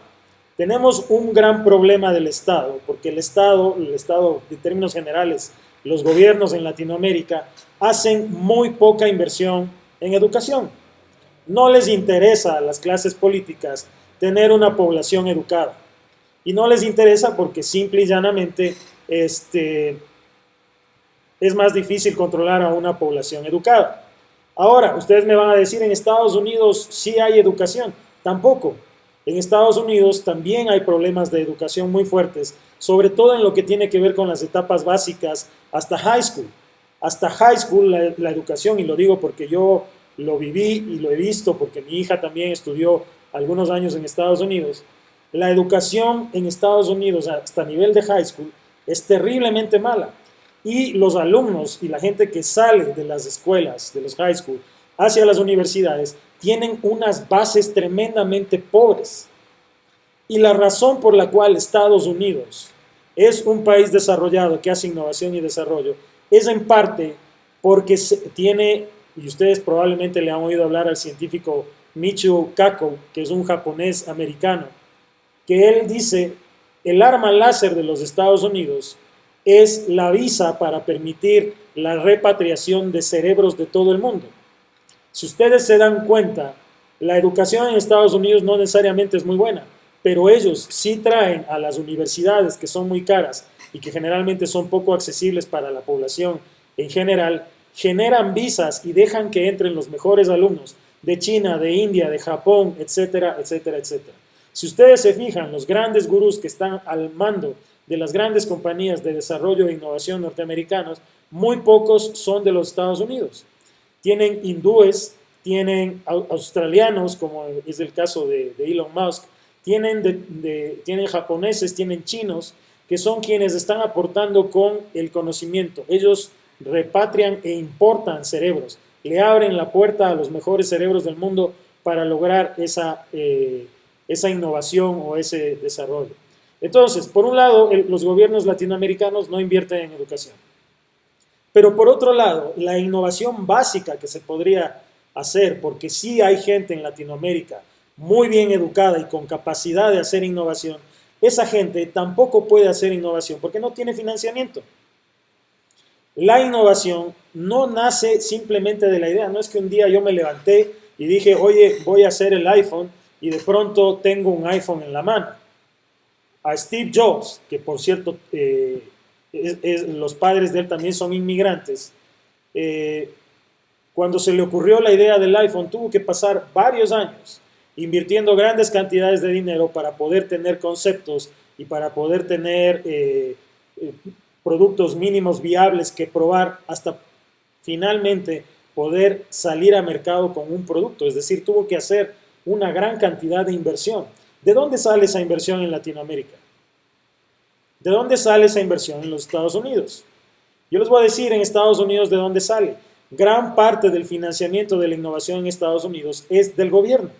tenemos un gran problema del Estado, porque el Estado en términos generales, los gobiernos en Latinoamérica hacen muy poca inversión en educación. No les interesa a las clases políticas tener una población educada. Y no les interesa porque simple y llanamente es más difícil controlar a una población educada. Ahora, ustedes me van a decir, en Estados Unidos sí hay educación. Tampoco. En Estados Unidos también hay problemas de educación muy fuertes, sobre todo en lo que tiene que ver con las etapas básicas hasta high school. Hasta high school la educación, y lo digo porque yo lo viví y lo he visto, porque mi hija también estudió algunos años en Estados Unidos. La educación en Estados Unidos hasta nivel de high school es terriblemente mala. Y los alumnos y la gente que sale de las escuelas, de los high school, hacia las universidades, tienen unas bases tremendamente pobres. Y la razón por la cual Estados Unidos es un país desarrollado que hace innovación y desarrollo es en parte porque tiene, y ustedes probablemente le han oído hablar al científico Michio Kaku, que es un japonés americano, que él dice, el arma láser de los Estados Unidos es la visa para permitir la repatriación de cerebros de todo el mundo. Si ustedes se dan cuenta, la educación en Estados Unidos no necesariamente es muy buena, pero ellos sí traen a las universidades, que son muy caras y que generalmente son poco accesibles para la población en general, generan visas y dejan que entren los mejores alumnos de China, de India, de Japón, etcétera, etcétera, etcétera. Si ustedes se fijan, los grandes gurús que están al mando de las grandes compañías de desarrollo e innovación norteamericanos, muy pocos son de los Estados Unidos. Tienen hindúes, tienen australianos, como es el caso de Elon Musk, tienen japoneses, tienen chinos, que son quienes están aportando con el conocimiento. Ellos repatrian e importan cerebros, le abren la puerta a los mejores cerebros del mundo para lograr esa innovación o ese desarrollo. Entonces, por un lado, los gobiernos latinoamericanos no invierten en educación. Pero por otro lado, la innovación básica que se podría hacer, porque sí hay gente en Latinoamérica muy bien educada y con capacidad de hacer innovación, esa gente tampoco puede hacer innovación porque no tiene financiamiento. La innovación no nace simplemente de la idea, no es que un día yo me levanté y dije, oye, voy a hacer el iPhone y de pronto tengo un iPhone en la mano. A Steve Jobs, que por cierto los padres de él también son inmigrantes, cuando se le ocurrió la idea del iPhone tuvo que pasar varios años invirtiendo grandes cantidades de dinero para poder tener conceptos y para poder tener productos mínimos viables que probar hasta finalmente poder salir a mercado con un producto. Es decir, tuvo que hacer una gran cantidad de inversión. ¿De dónde sale esa inversión en Latinoamérica? ¿De dónde sale esa inversión en los Estados Unidos? Yo les voy a decir en Estados Unidos de dónde sale. Gran parte del financiamiento de la innovación en Estados Unidos es del gobierno.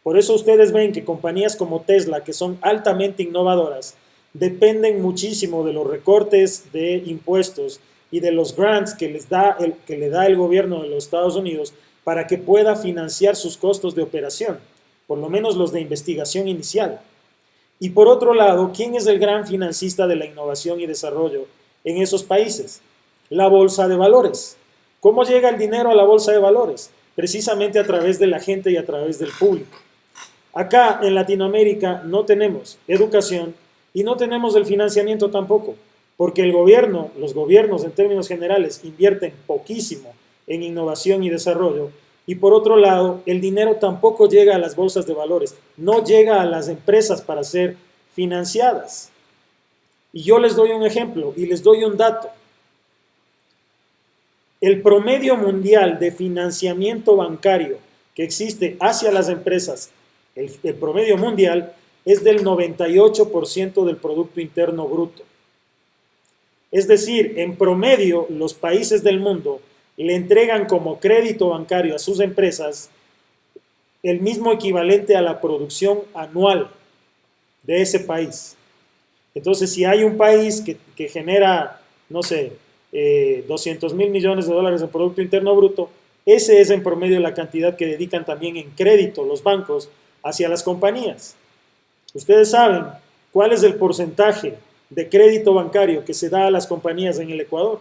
Por eso ustedes ven que compañías como Tesla, que son altamente innovadoras, dependen muchísimo de los recortes de impuestos y de los grants que le da el gobierno de los Estados Unidos para que pueda financiar sus costos de operación, por lo menos los de investigación inicial. Y por otro lado, ¿quién es el gran financista de la innovación y desarrollo en esos países? La bolsa de valores. ¿Cómo llega el dinero a la bolsa de valores? Precisamente a través de la gente y a través del público. Acá en Latinoamérica no tenemos educación y no tenemos el financiamiento tampoco, porque el gobierno, los gobiernos en términos generales invierten poquísimo en innovación y desarrollo, y por otro lado, el dinero tampoco llega a las bolsas de valores, no llega a las empresas para ser financiadas. Y yo les doy un ejemplo y les doy un dato. El promedio mundial de financiamiento bancario que existe hacia las empresas, el promedio mundial es del 98% del Producto Interno Bruto. Es decir, en promedio, los países del mundo le entregan como crédito bancario a sus empresas el mismo equivalente a la producción anual de ese país. Entonces, si hay un país que genera, no sé, 200.000 millones de dólares en Producto Interno Bruto, ese es en promedio la cantidad que dedican también en crédito los bancos hacia las compañías. Ustedes saben cuál es el porcentaje de crédito bancario que se da a las compañías en el Ecuador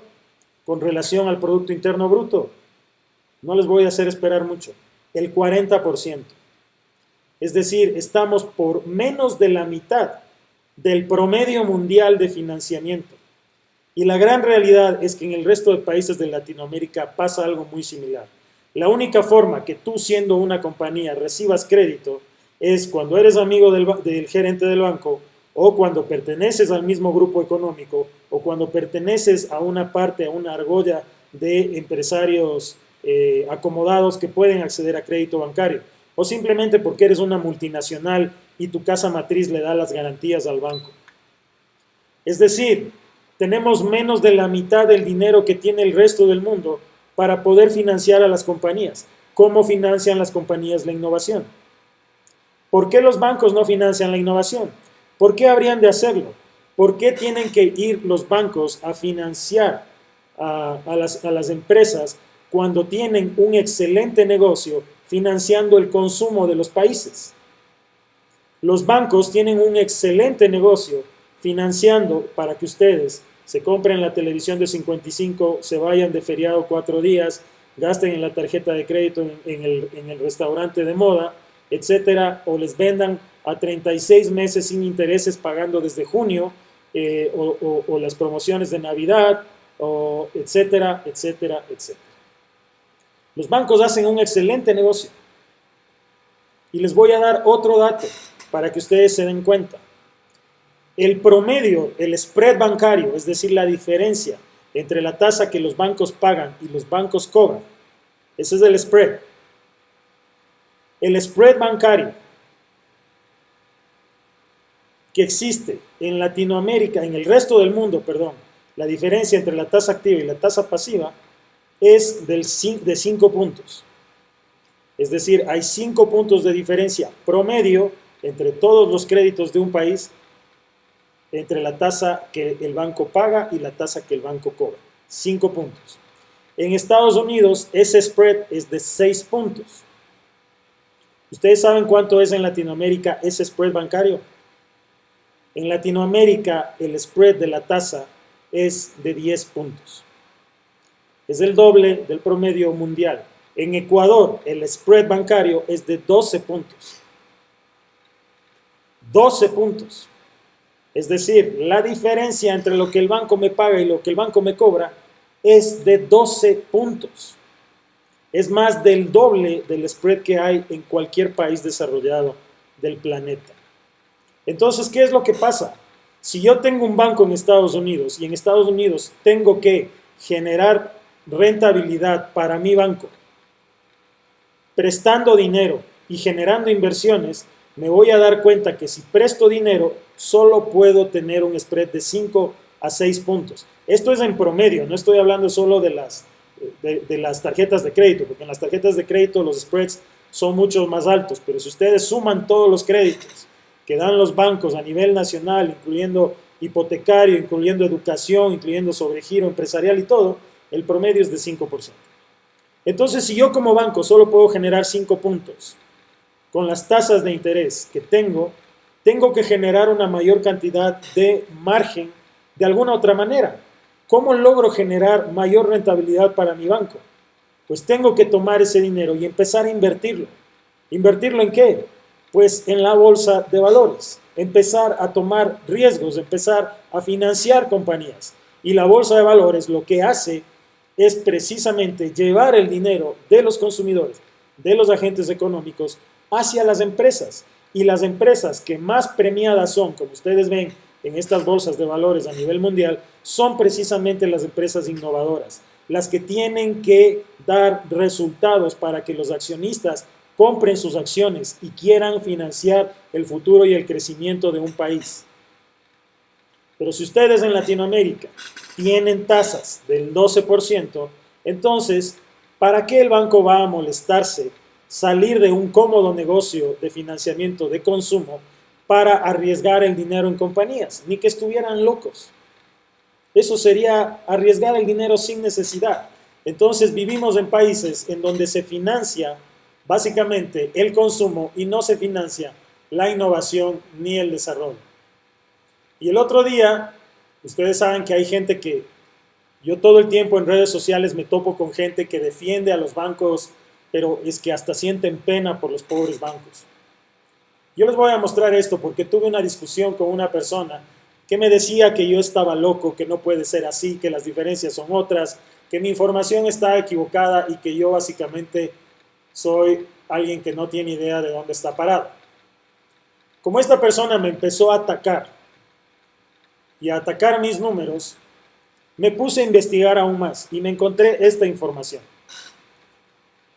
con relación al Producto Interno Bruto. No les voy a hacer esperar mucho. El 40%. Es decir, estamos por menos de la mitad del promedio mundial de financiamiento. Y la gran realidad es que en el resto de países de Latinoamérica pasa algo muy similar. La única forma que tú, siendo una compañía, recibas crédito es cuando eres amigo del gerente del banco, o cuando perteneces al mismo grupo económico, o cuando perteneces a una parte, a una argolla de empresarios acomodados que pueden acceder a crédito bancario, o simplemente porque eres una multinacional y tu casa matriz le da las garantías al banco. Es decir, tenemos menos de la mitad del dinero que tiene el resto del mundo para poder financiar a las compañías. ¿Cómo financian las compañías la innovación? ¿Por qué los bancos no financian la innovación? ¿Por qué habrían de hacerlo? ¿Por qué tienen que ir los bancos a financiar a las empresas cuando tienen un excelente negocio financiando el consumo de los países? Los bancos tienen un excelente negocio financiando para que ustedes se compren la televisión de 55, se vayan de feriado 4 días, gasten en la tarjeta de crédito en el restaurante de moda, etcétera, o les vendan a 36 meses sin intereses pagando desde junio, o las promociones de Navidad, etcétera, etcétera, etcétera. Los bancos hacen un excelente negocio. Y les voy a dar otro dato para que ustedes se den cuenta. El promedio, el spread bancario, es decir, la diferencia entre la tasa que los bancos pagan y los bancos cobran, ese es el spread. El spread bancario que existe en Latinoamérica, en el resto del mundo, perdón, la diferencia entre la tasa activa y la tasa pasiva es de 5 puntos. Es decir, hay 5 puntos de diferencia promedio entre todos los créditos de un país, entre la tasa que el banco paga y la tasa que el banco cobra. 5 puntos. En Estados Unidos, ese spread es de 6 puntos. ¿Ustedes saben cuánto es en Latinoamérica ese spread bancario? En Latinoamérica, el spread de la tasa es de 10 puntos. Es el doble del promedio mundial. En Ecuador, el spread bancario es de 12 puntos. 12 puntos. Es decir, la diferencia entre lo que el banco me paga y lo que el banco me cobra es de 12 puntos. Es más del doble del spread que hay en cualquier país desarrollado del planeta. Entonces, ¿qué es lo que pasa? Si yo tengo un banco en Estados Unidos y en Estados Unidos tengo que generar rentabilidad para mi banco, prestando dinero y generando inversiones, me voy a dar cuenta que si presto dinero, solo puedo tener un spread de 5 a 6 puntos. Esto es en promedio, no estoy hablando solo de las tarjetas de crédito, porque en las tarjetas de crédito los spreads son mucho más altos, pero si ustedes suman todos los créditos que dan los bancos a nivel nacional, incluyendo hipotecario, incluyendo educación, incluyendo sobregiro empresarial y todo, el promedio es de 5%. Entonces, si yo como banco solo puedo generar 5 puntos con las tasas de interés que tengo que generar una mayor cantidad de margen de alguna otra manera. ¿Cómo logro generar mayor rentabilidad para mi banco? Pues tengo que tomar ese dinero y empezar a invertirlo. ¿Invertirlo en qué? Pues en la bolsa de valores. Empezar a tomar riesgos, empezar a financiar compañías. Y la bolsa de valores lo que hace es precisamente llevar el dinero de los consumidores, de los agentes económicos, hacia las empresas. Y las empresas que más premiadas son, como ustedes ven en estas bolsas de valores a nivel mundial, son precisamente las empresas innovadoras, las que tienen que dar resultados para que los accionistas compren sus acciones y quieran financiar el futuro y el crecimiento de un país. Pero si ustedes en Latinoamérica tienen tasas del 12%, entonces, ¿para qué el banco va a molestarse salir de un cómodo negocio de financiamiento de consumo para arriesgar el dinero en compañías? Ni que estuvieran locos. Eso sería arriesgar el dinero sin necesidad. Entonces vivimos en países en donde se financia básicamente el consumo y no se financia la innovación ni el desarrollo. Y el otro día, ustedes saben que hay gente que, yo todo el tiempo en redes sociales me topo con gente que defiende a los bancos, pero es que hasta sienten pena por los pobres bancos. Yo les voy a mostrar esto porque tuve una discusión con una persona que me decía que yo estaba loco, que no puede ser así, que las diferencias son otras, que mi información está equivocada y que yo básicamente soy alguien que no tiene idea de dónde está parado. Como esta persona me empezó a atacar y a atacar mis números, me puse a investigar aún más y me encontré esta información.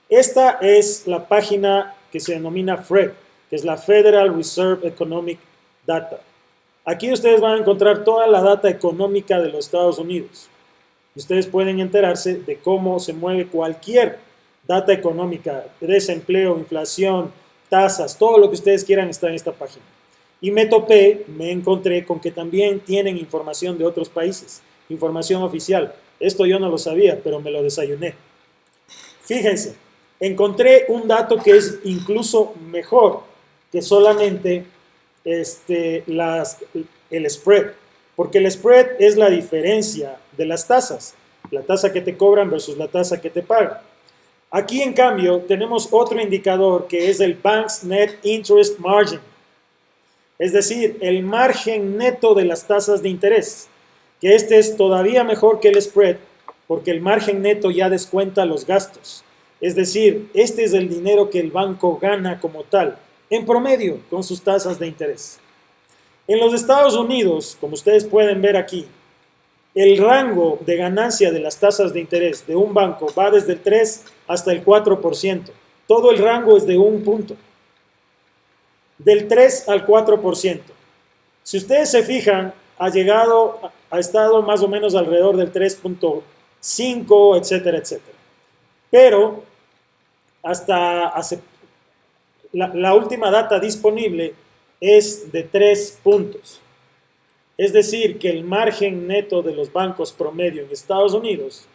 Esta es la página que se denomina FRED, que es la Federal Reserve Economic Data. Aquí ustedes van a encontrar toda la data económica de los Estados Unidos. Y ustedes pueden enterarse de cómo se mueve cualquier data económica, desempleo, inflación, tasas, todo lo que ustedes quieran está en esta página. Y me encontré con que también tienen información de otros países, información oficial. Esto yo no lo sabía, pero me lo desayuné. Fíjense, encontré un dato que es incluso mejor que solamente el spread, porque el spread es la diferencia de las tasas, la tasa que te cobran versus la tasa que te pagan. Aquí, en cambio, tenemos otro indicador que es el Bank's Net Interest Margin, es decir, el margen neto de las tasas de interés, que este es todavía mejor que el spread, porque el margen neto ya descuenta los gastos. Es decir, este es el dinero que el banco gana como tal, en promedio, con sus tasas de interés. En los Estados Unidos, como ustedes pueden ver aquí, el rango de ganancia de las tasas de interés de un banco va desde el 3 hasta el 4%. Todo el rango es de un punto. Del 3 al 4%. Si ustedes se fijan, ha estado más o menos alrededor del 3.5, etcétera, etcétera. Pero hasta la última data disponible es de 3 puntos. Es decir, que el margen neto de los bancos promedio en Estados Unidos,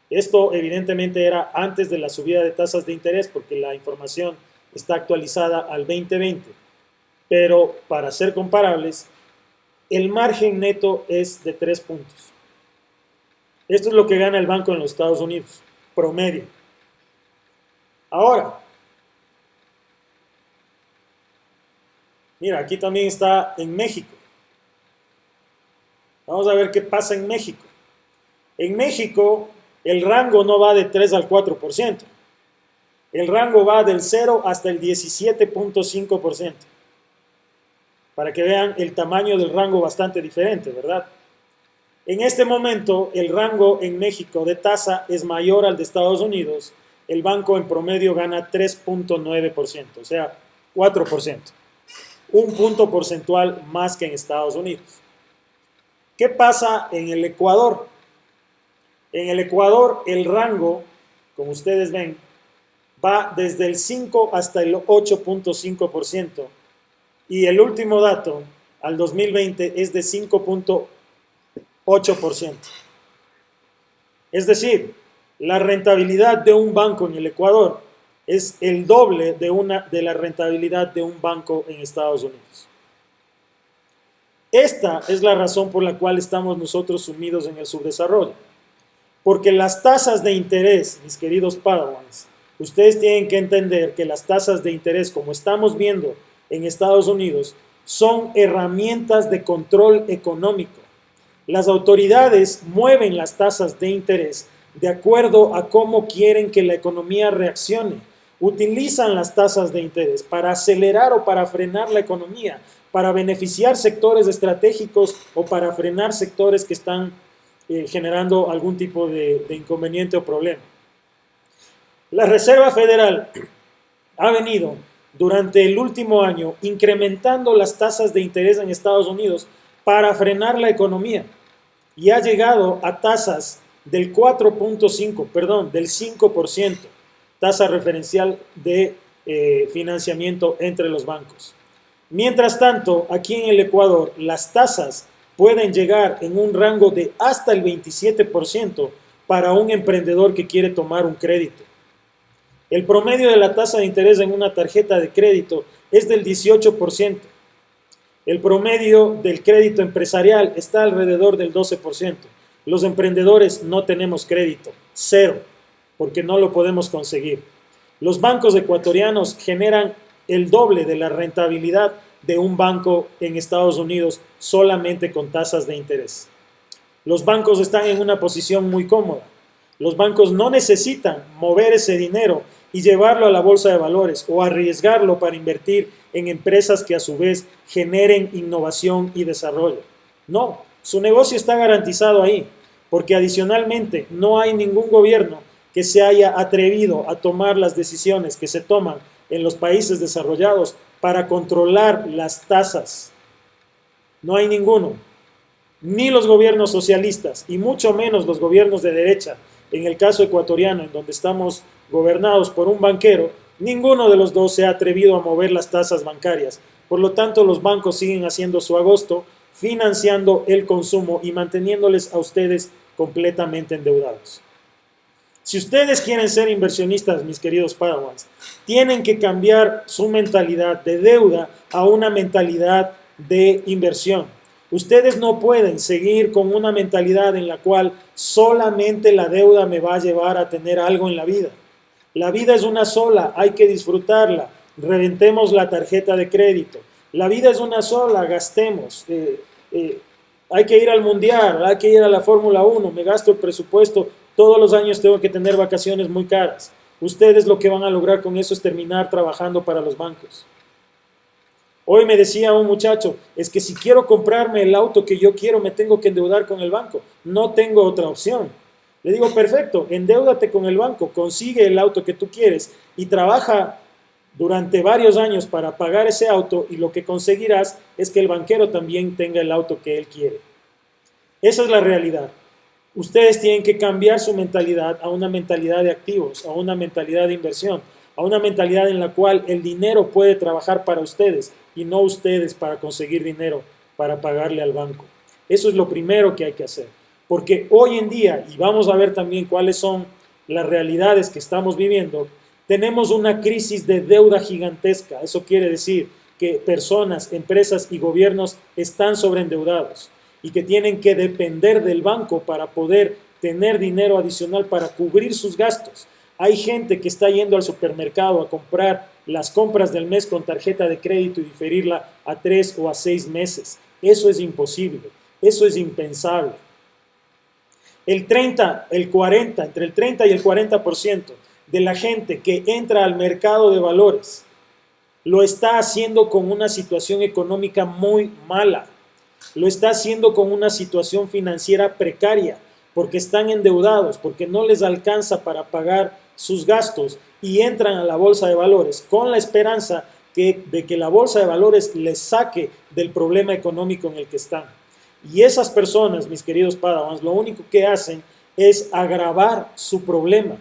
esto evidentemente era antes de la subida de tasas de interés porque la información está actualizada al 2020, pero para ser comparables, el margen neto es de 3 puntos. Esto es lo que gana el banco en los Estados Unidos, promedio. Ahora, mira, aquí también está en México. Vamos a ver qué pasa en México. En México, el rango no va de 3 al 4%. El rango va del 0 hasta el 17.5%. Para que vean el tamaño del rango bastante diferente, ¿verdad? En este momento, el rango en México de tasa es mayor al de Estados Unidos. El banco en promedio gana 3.9%, o sea, 4%. Un punto porcentual más que en Estados Unidos. ¿Qué pasa en el Ecuador? En el Ecuador, el rango, como ustedes ven, va desde el 5 hasta el 8.5%. Y el último dato, al 2020, es de 5.8%. Es decir, La rentabilidad de un banco en el Ecuador es el doble de la rentabilidad de un banco en Estados Unidos. Esta es la razón por la cual estamos nosotros sumidos en el subdesarrollo. Porque las tasas de interés, mis queridos padawans, ustedes tienen que entender que las tasas de interés, como estamos viendo en Estados Unidos, son herramientas de control económico. Las autoridades mueven las tasas de interés de acuerdo a cómo quieren que la economía reaccione. Utilizan las tasas de interés para acelerar o para frenar la economía, para beneficiar sectores estratégicos o para frenar sectores que están generando algún tipo de inconveniente o problema. La Reserva Federal ha venido durante el último año incrementando las tasas de interés en Estados Unidos para frenar la economía y ha llegado a tasas del 5%, tasa referencial de financiamiento entre los bancos. Mientras tanto, aquí en el Ecuador, las tasas pueden llegar en un rango de hasta el 27% para un emprendedor que quiere tomar un crédito. El promedio de la tasa de interés en una tarjeta de crédito es del 18%. El promedio del crédito empresarial está alrededor del 12%. Los emprendedores no tenemos crédito, cero, porque no lo podemos conseguir. Los bancos ecuatorianos generan el doble de la rentabilidad de un banco en Estados Unidos solamente con tasas de interés. Los bancos están en una posición muy cómoda. Los bancos no necesitan mover ese dinero y llevarlo a la bolsa de valores o arriesgarlo para invertir en empresas que a su vez generen innovación y desarrollo. No, su negocio está garantizado ahí, porque adicionalmente no hay ningún gobierno que se haya atrevido a tomar las decisiones que se toman en los países desarrollados para controlar las tasas. No hay ninguno, ni los gobiernos socialistas y mucho menos los gobiernos de derecha. En el caso ecuatoriano, en donde estamos gobernados por un banquero, ninguno de los dos se ha atrevido a mover las tasas bancarias. Por lo tanto, los bancos siguen haciendo su agosto, financiando el consumo y manteniéndoles a ustedes completamente endeudados. Si ustedes quieren ser inversionistas, mis queridos padawans, tienen que cambiar su mentalidad de deuda a una mentalidad de inversión. Ustedes no pueden seguir con una mentalidad en la cual solamente la deuda me va a llevar a tener algo en la vida. La vida es una sola, hay que disfrutarla. Reventemos la tarjeta de crédito. La vida es una sola, gastemos. Hay que ir al mundial, hay que ir a la Fórmula 1, me gasto el presupuesto. Todos los años tengo que tener vacaciones muy caras. Ustedes lo que van a lograr con eso es terminar trabajando para los bancos. Hoy me decía un muchacho, es que si quiero comprarme el auto que yo quiero, me tengo que endeudar con el banco. No tengo otra opción. Le digo, perfecto, endeúdate con el banco, consigue el auto que tú quieres y trabaja durante varios años para pagar ese auto y lo que conseguirás es que el banquero también tenga el auto que él quiere. Esa es la realidad. Ustedes tienen que cambiar su mentalidad a una mentalidad de activos, a una mentalidad de inversión, a una mentalidad en la cual el dinero puede trabajar para ustedes y no ustedes para conseguir dinero para pagarle al banco. Eso es lo primero que hay que hacer. Porque hoy en día, y vamos a ver también cuáles son las realidades que estamos viviendo, tenemos una crisis de deuda gigantesca. Eso quiere decir que personas, empresas y gobiernos están sobreendeudados y que tienen que depender del banco para poder tener dinero adicional para cubrir sus gastos. Hay gente que está yendo al supermercado a comprar las compras del mes con tarjeta de crédito y diferirla a 3 o a 6 meses. Eso es imposible, eso es impensable. Entre el 30 y el 40% de la gente que entra al mercado de valores lo está haciendo con una situación económica muy mala. Lo está haciendo con una situación financiera precaria, porque están endeudados, porque no les alcanza para pagar sus gastos y entran a la bolsa de valores con la esperanza de que la bolsa de valores les saque del problema económico en el que están. Y esas personas, mis queridos padawans, lo único que hacen es agravar su problema.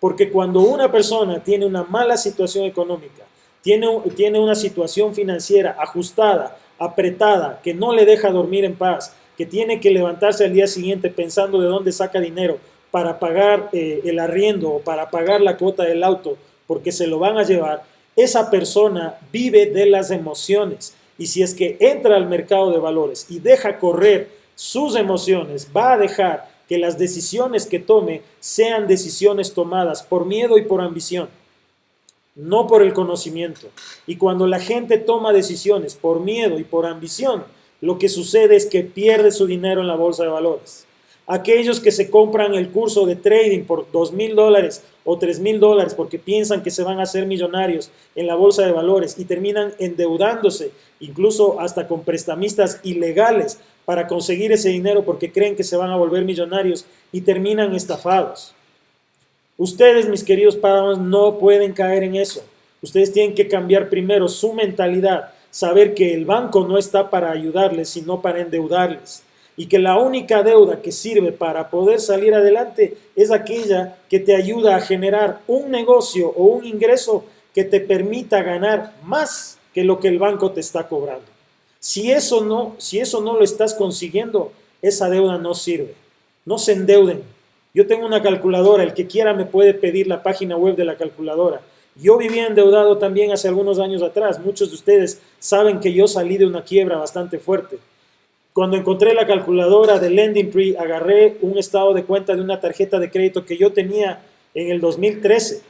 Porque cuando una persona tiene una mala situación económica, tiene una situación financiera ajustada, apretada, que no le deja dormir en paz, que tiene que levantarse al día siguiente pensando de dónde saca dinero para pagar el arriendo o para pagar la cuota del auto porque se lo van a llevar, esa persona vive de las emociones. Y si es que entra al mercado de valores y deja correr sus emociones, va a dejar que las decisiones que tome sean decisiones tomadas por miedo y por ambición, no por el conocimiento. Y cuando la gente toma decisiones por miedo y por ambición, lo que sucede es que pierde su dinero en la bolsa de valores. Aquellos que se compran el curso de trading por $2,000 o $3,000 porque piensan que se van a hacer millonarios en la bolsa de valores y terminan endeudándose, incluso hasta con prestamistas ilegales para conseguir ese dinero porque creen que se van a volver millonarios y terminan estafados. Ustedes, mis queridos padres, no pueden caer en eso. Ustedes tienen que cambiar primero su mentalidad, saber que el banco no está para ayudarles, sino para endeudarles. Y que la única deuda que sirve para poder salir adelante es aquella que te ayuda a generar un negocio o un ingreso que te permita ganar más que lo que el banco te está cobrando. Si eso no lo estás consiguiendo, esa deuda no sirve. No se endeuden. Yo tengo una calculadora, el que quiera me puede pedir la página web de la calculadora. Yo vivía endeudado también hace algunos años atrás. Muchos de ustedes saben que yo salí de una quiebra bastante fuerte. Cuando encontré la calculadora de LendingTree, agarré un estado de cuenta de una tarjeta de crédito que yo tenía en el 2013.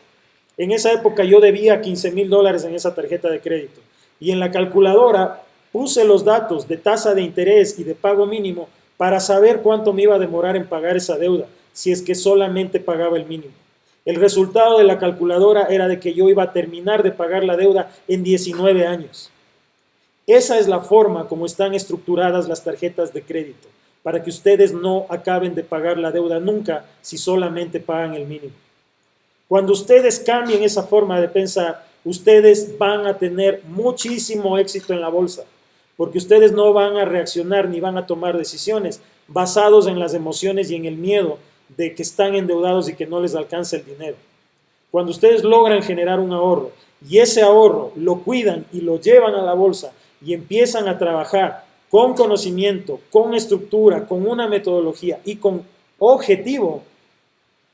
En esa época yo debía $15,000 en esa tarjeta de crédito. Y en la calculadora puse los datos de tasa de interés y de pago mínimo para saber cuánto me iba a demorar en pagar esa deuda, si es que solamente pagaba el mínimo. El resultado de la calculadora era de que yo iba a terminar de pagar la deuda en 19 años. Esa es la forma como están estructuradas las tarjetas de crédito, para que ustedes no acaben de pagar la deuda nunca si solamente pagan el mínimo. Cuando ustedes cambien esa forma de pensar, ustedes van a tener muchísimo éxito en la bolsa, porque ustedes no van a reaccionar ni van a tomar decisiones basados en las emociones y en el miedo de que están endeudados y que no les alcanza el dinero. Cuando ustedes logran generar un ahorro y ese ahorro lo cuidan y lo llevan a la bolsa y empiezan a trabajar con conocimiento, con estructura, con una metodología y con objetivo,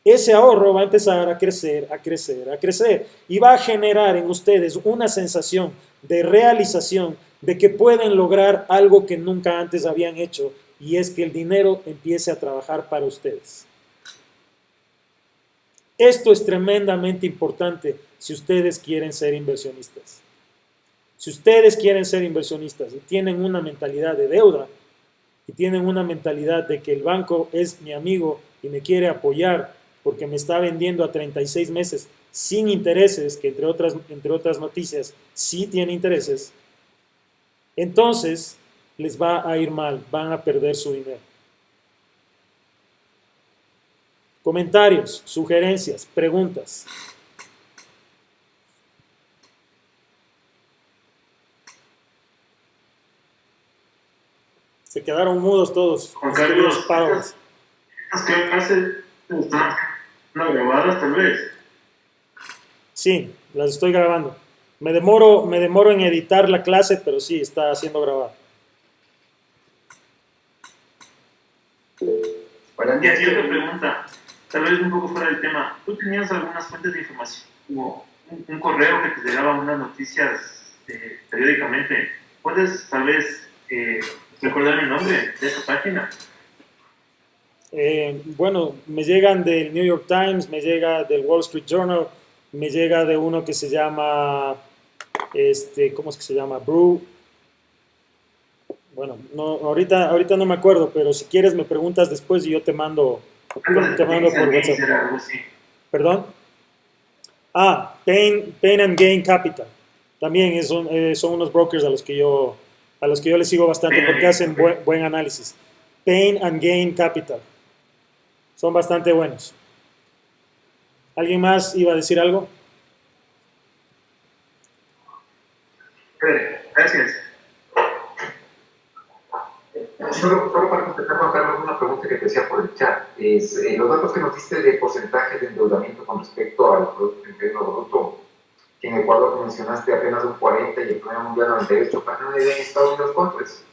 ese ahorro va a empezar a crecer, a crecer, a crecer y va a generar en ustedes una sensación de realización de que pueden lograr algo que nunca antes habían hecho, y es que el dinero empiece a trabajar para ustedes. Esto es tremendamente importante si ustedes quieren ser inversionistas. Si ustedes quieren ser inversionistas y tienen una mentalidad de deuda y tienen una mentalidad de que el banco es mi amigo y me quiere apoyar porque me está vendiendo a 36 meses sin intereses, que entre otras noticias sí tiene intereses, entonces les va a ir mal, van a perder su dinero. Comentarios, sugerencias, preguntas. Se quedaron mudos todos. Juan Carlos, estas clases están grabadas tal vez. Sí, las estoy grabando. Me demoro en editar la clase, pero sí, está siendo grabada. Y aquí otra pregunta, tal vez un poco fuera del tema. ¿Tú tenías algunas fuentes de información, como un correo que te llegaba unas noticias periódicamente? ¿Puedes tal vez recordar el nombre de esa página? Bueno, me llegan del New York Times, me llega del Wall Street Journal, me llega de uno que se llama, ¿cómo es que se llama? Brew. Bueno, no, ahorita no me acuerdo, pero si quieres me preguntas después y yo te mando por WhatsApp. ¿Perdón? Pain and Gain Capital. También son unos brokers a los que yo les sigo bastante porque hacen buen análisis. Pain and Gain Capital. Son bastante buenos. ¿Alguien más iba a decir algo? Gracias. Solo para contestar, Juan Carlos, una pregunta que te hacía por el chat. Los datos que nos diste de porcentaje de endeudamiento con respecto al Producto Interno Bruto, que en Ecuador mencionaste apenas un 40 y el primer mundial 98, ¿para no en Estados Unidos cuánto es?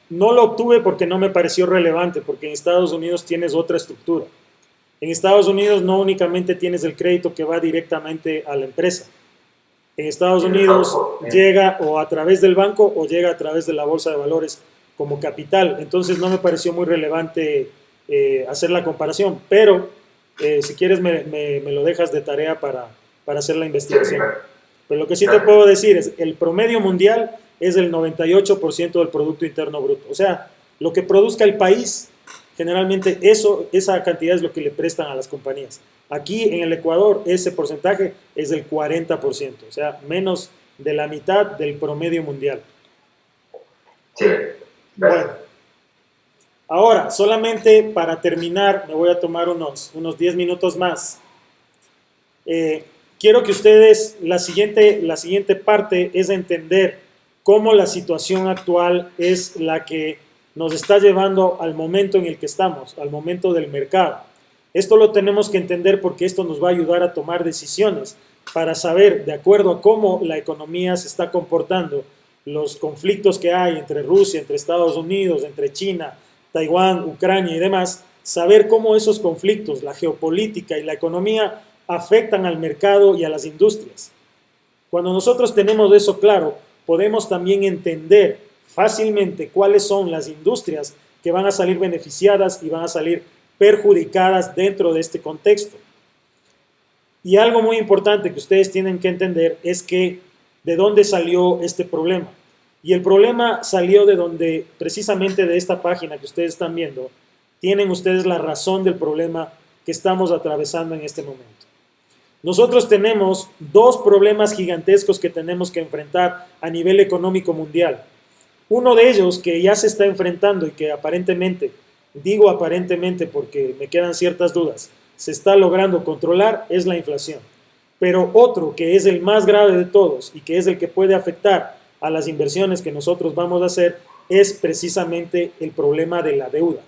No lo obtuve porque no me pareció relevante, porque en Estados Unidos tienes otra estructura. En Estados Unidos no únicamente tienes el crédito que va directamente a la empresa. En Estados Unidos llega o a través del banco o llega a través de la bolsa de valores como capital. Entonces no me pareció muy relevante hacer la comparación, pero si quieres me lo dejas de tarea para hacer la investigación. Pero lo que sí te puedo decir es el promedio mundial es el 98% del Producto Interno Bruto. O sea, lo que produzca el país, generalmente esa cantidad es lo que le prestan a las compañías. Aquí en el Ecuador ese porcentaje es del 40%, o sea, menos de la mitad del promedio mundial. Sí. Bueno, ahora, solamente para terminar, me voy a tomar unos 10 minutos más. Quiero que ustedes, la siguiente parte es entender cómo la situación actual es la que nos está llevando al momento en el que estamos, al momento del mercado. Esto lo tenemos que entender porque esto nos va a ayudar a tomar decisiones para saber, de acuerdo a cómo la economía se está comportando, los conflictos que hay entre Rusia, entre Estados Unidos, entre China, Taiwán, Ucrania y demás, saber cómo esos conflictos, la geopolítica y la economía afectan al mercado y a las industrias. Cuando nosotros tenemos eso claro, podemos también entender fácilmente cuáles son las industrias que van a salir beneficiadas y van a salir perjudicadas dentro de este contexto. Y algo muy importante que ustedes tienen que entender es que de dónde salió este problema. Y el problema salió de donde, precisamente de esta página que ustedes están viendo, tienen ustedes la razón del problema que estamos atravesando en este momento. Nosotros tenemos dos problemas gigantescos que tenemos que enfrentar a nivel económico mundial. Uno de ellos que ya se está enfrentando y que aparentemente, digo aparentemente porque me quedan ciertas dudas, se está logrando controlar es la inflación. Pero otro que es el más grave de todos y que es el que puede afectar a las inversiones que nosotros vamos a hacer es precisamente el problema de la deuda,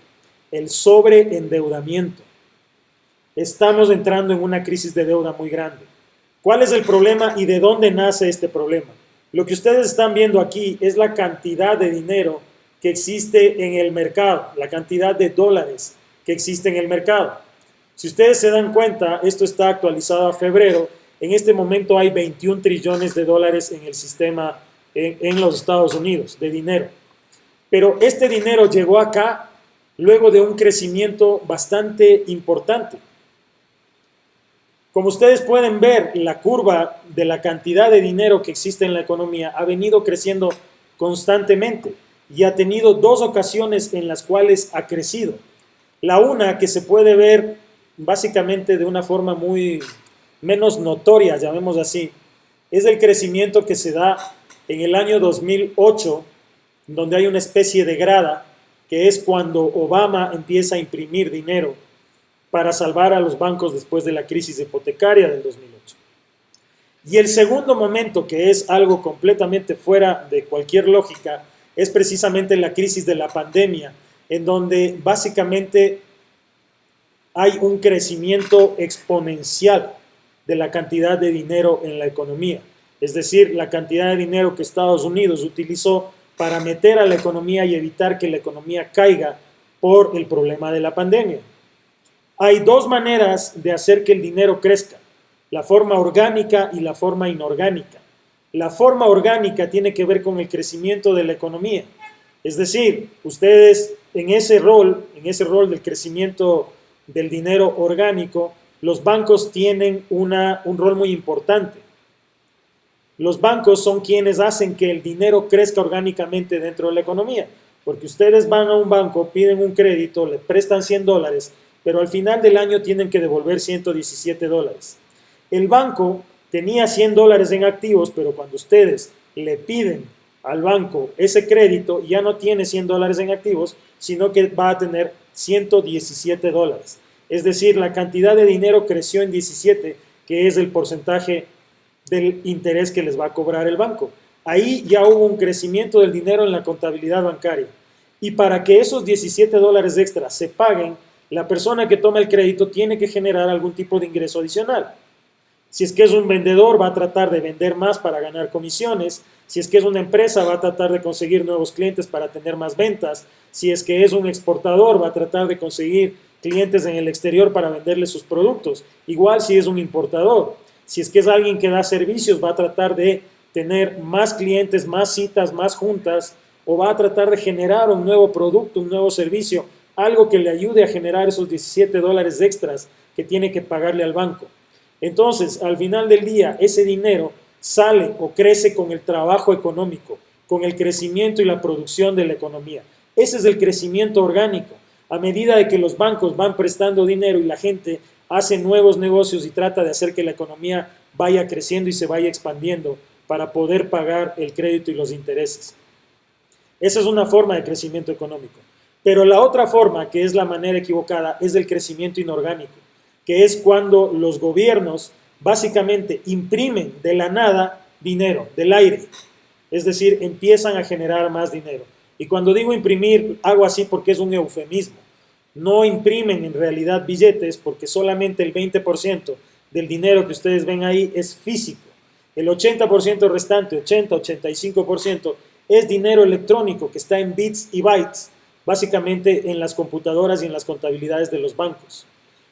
el sobreendeudamiento. Estamos entrando en una crisis de deuda muy grande. ¿Cuál es el problema y de dónde nace este problema? Lo que ustedes están viendo aquí es la cantidad de dinero que existe en el mercado, la cantidad de dólares que existe en el mercado. Si ustedes se dan cuenta, esto está actualizado a febrero. En este momento hay 21 trillones de dólares en el sistema en los Estados Unidos de dinero. Pero este dinero llegó acá luego de un crecimiento bastante importante. Como ustedes pueden ver, la curva de la cantidad de dinero que existe en la economía ha venido creciendo constantemente y ha tenido dos ocasiones en las cuales ha crecido. La una que se puede ver básicamente de una forma muy menos notoria, llamemos así, es el crecimiento que se da en el año 2008, donde hay una especie de grada, que es cuando Obama empieza a imprimir dinero para salvar a los bancos después de la crisis hipotecaria del 2008. Y el segundo momento, que es algo completamente fuera de cualquier lógica, es precisamente la crisis de la pandemia, en donde básicamente hay un crecimiento exponencial de la cantidad de dinero en la economía. Es decir, la cantidad de dinero que Estados Unidos utilizó para meter a la economía y evitar que la economía caiga por el problema de la pandemia. Hay dos maneras de hacer que el dinero crezca, la forma orgánica y la forma inorgánica. La forma orgánica tiene que ver con el crecimiento de la economía. Es decir, ustedes en ese rol del crecimiento del dinero orgánico, los bancos tienen un rol muy importante. Los bancos son quienes hacen que el dinero crezca orgánicamente dentro de la economía, porque ustedes van a un banco, piden un crédito, le prestan $100, pero al final del año tienen que devolver $117. El banco tenía $100 en activos, pero cuando ustedes le piden al banco ese crédito, ya no tiene $100 en activos, sino que va a tener $117. Es decir, la cantidad de dinero creció en 17, que es el porcentaje del interés que les va a cobrar el banco. Ahí ya hubo un crecimiento del dinero en la contabilidad bancaria. Y para que esos $17 extra se paguen, la persona que toma el crédito tiene que generar algún tipo de ingreso adicional. Si es que es un vendedor, va a tratar de vender más para ganar comisiones. Si es que es una empresa, va a tratar de conseguir nuevos clientes para tener más ventas. Si es que es un exportador, va a tratar de conseguir clientes en el exterior para venderle sus productos. Igual si es un importador, si es que es alguien que da servicios, va a tratar de tener más clientes, más citas, más juntas, o va a tratar de generar un nuevo producto, un nuevo servicio, algo que le ayude a generar esos $17 extras que tiene que pagarle al banco. Entonces, al final del día, ese dinero sale o crece con el trabajo económico, con el crecimiento y la producción de la economía. Ese es el crecimiento orgánico. A medida de que los bancos van prestando dinero y la gente hace nuevos negocios y trata de hacer que la economía vaya creciendo y se vaya expandiendo para poder pagar el crédito y los intereses. Esa es una forma de crecimiento económico. Pero la otra forma, que es la manera equivocada, es el crecimiento inorgánico, que es cuando los gobiernos básicamente imprimen de la nada dinero, del aire. Es decir, empiezan a generar más dinero. Y cuando digo imprimir, hago así porque es un eufemismo. No imprimen en realidad billetes porque solamente el 20% del dinero que ustedes ven ahí es físico. El 80% restante, 80-85%, es dinero electrónico que está en bits y bytes, básicamente en las computadoras y en las contabilidades de los bancos.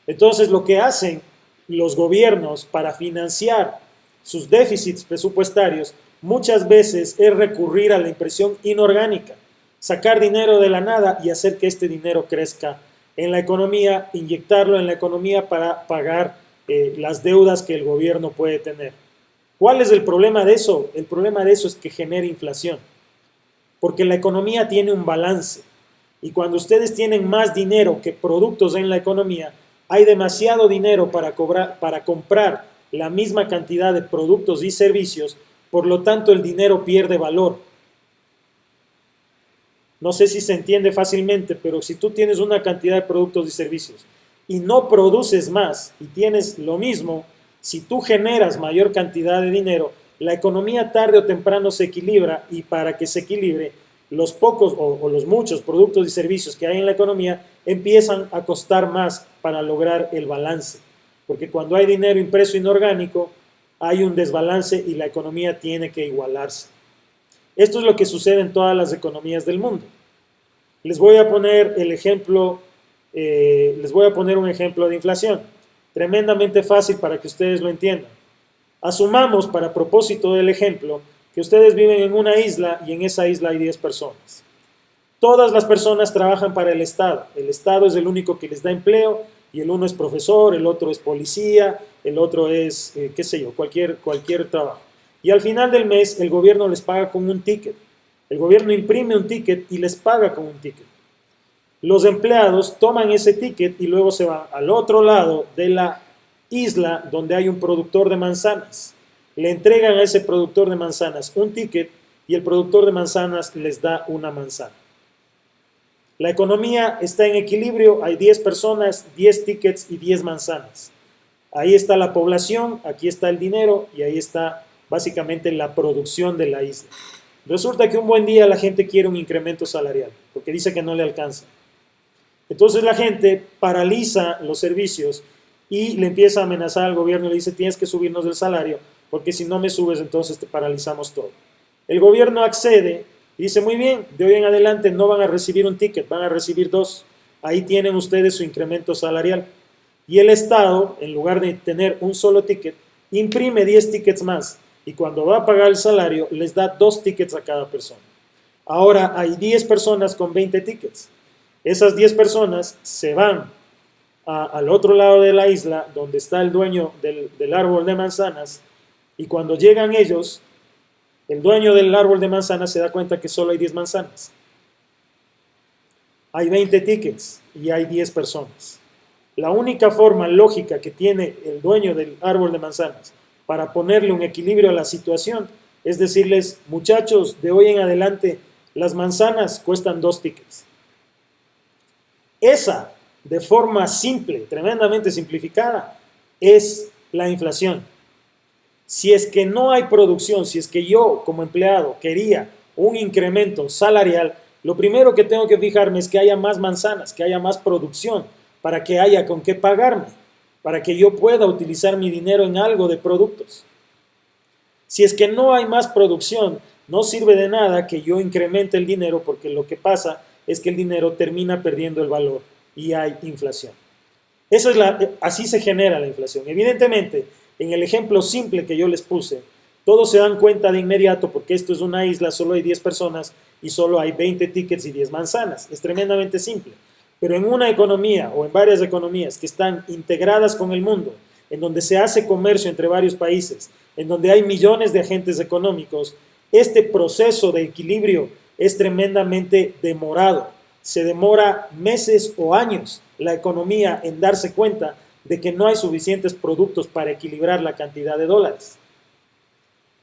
Entonces, lo que hacen los gobiernos para financiar sus déficits presupuestarios muchas veces es recurrir a la impresión inorgánica, sacar dinero de la nada y hacer que este dinero crezca en la economía, inyectarlo en la economía para pagar las deudas que el gobierno puede tener. ¿Cuál es el problema de eso? El problema de eso es que genera inflación, porque la economía tiene un balance y cuando ustedes tienen más dinero que productos en la economía, hay demasiado dinero para comprar la misma cantidad de productos y servicios, por lo tanto el dinero pierde valor. No sé si se entiende fácilmente, pero si tú tienes una cantidad de productos y servicios y no produces más y tienes lo mismo, si tú generas mayor cantidad de dinero, la economía tarde o temprano se equilibra y para que se equilibre, los pocos o los muchos productos y servicios que hay en la economía empiezan a costar más para lograr el balance. Porque cuando hay dinero impreso inorgánico, hay un desbalance y la economía tiene que igualarse. Esto es lo que sucede en todas las economías del mundo. Les voy a poner un ejemplo de inflación, tremendamente fácil para que ustedes lo entiendan. Asumamos, para propósito del ejemplo, que ustedes viven en una isla y en esa isla hay 10 personas. Todas las personas trabajan para el Estado. El Estado es el único que les da empleo y el uno es profesor, el otro es policía, el otro es, qué sé yo, cualquier trabajo. Y al final del mes el gobierno les paga con un ticket. El gobierno imprime un ticket y les paga con un ticket. Los empleados toman ese ticket y luego se van al otro lado de la isla donde hay un productor de manzanas. Le entregan a ese productor de manzanas un ticket y el productor de manzanas les da una manzana. La economía está en equilibrio, hay 10 personas, 10 tickets y 10 manzanas. Ahí está la población, aquí está el dinero y ahí está básicamente la producción de la isla. Resulta que un buen día la gente quiere un incremento salarial porque dice que no le alcanza. Entonces la gente paraliza los servicios y le empieza a amenazar al gobierno y le dice: tienes que subirnos el salario porque si no me subes entonces te paralizamos todo. El gobierno accede y dice: muy bien, de hoy en adelante no van a recibir un ticket, van a recibir 2. Ahí tienen ustedes su incremento salarial. Y el Estado, en lugar de tener un solo ticket, imprime 10 tickets más y cuando va a pagar el salario les da 2 tickets a cada persona. Ahora hay 10 personas con 20 tickets. Esas 10 personas se van al otro lado de la isla donde está el dueño del árbol de manzanas y cuando llegan ellos, el dueño del árbol de manzanas se da cuenta que solo hay 10 manzanas. Hay 20 tickets y hay 10 personas. La única forma lógica que tiene el dueño del árbol de manzanas para ponerle un equilibrio a la situación es decirles: muchachos, de hoy en adelante las manzanas cuestan 2 tickets. Esa, de forma simple, tremendamente simplificada, es la inflación. Si es que no hay producción, si es que yo como empleado quería un incremento salarial, lo primero que tengo que fijarme es que haya más manzanas, que haya más producción, para que haya con qué pagarme, para que yo pueda utilizar mi dinero en algo de productos. Si es que no hay más producción, no sirve de nada que yo incremente el dinero porque lo que pasa es que el dinero termina perdiendo el valor y hay inflación. Así se genera la inflación. Evidentemente, en el ejemplo simple que yo les puse, todos se dan cuenta de inmediato porque esto es una isla, solo hay 10 personas y solo hay 20 tickets y 10 manzanas. Es tremendamente simple. Pero en una economía o en varias economías que están integradas con el mundo, en donde se hace comercio entre varios países, en donde hay millones de agentes económicos, este proceso de equilibrio es tremendamente demorado. Se demora meses o años la economía en darse cuenta de que no hay suficientes productos para equilibrar la cantidad de dólares.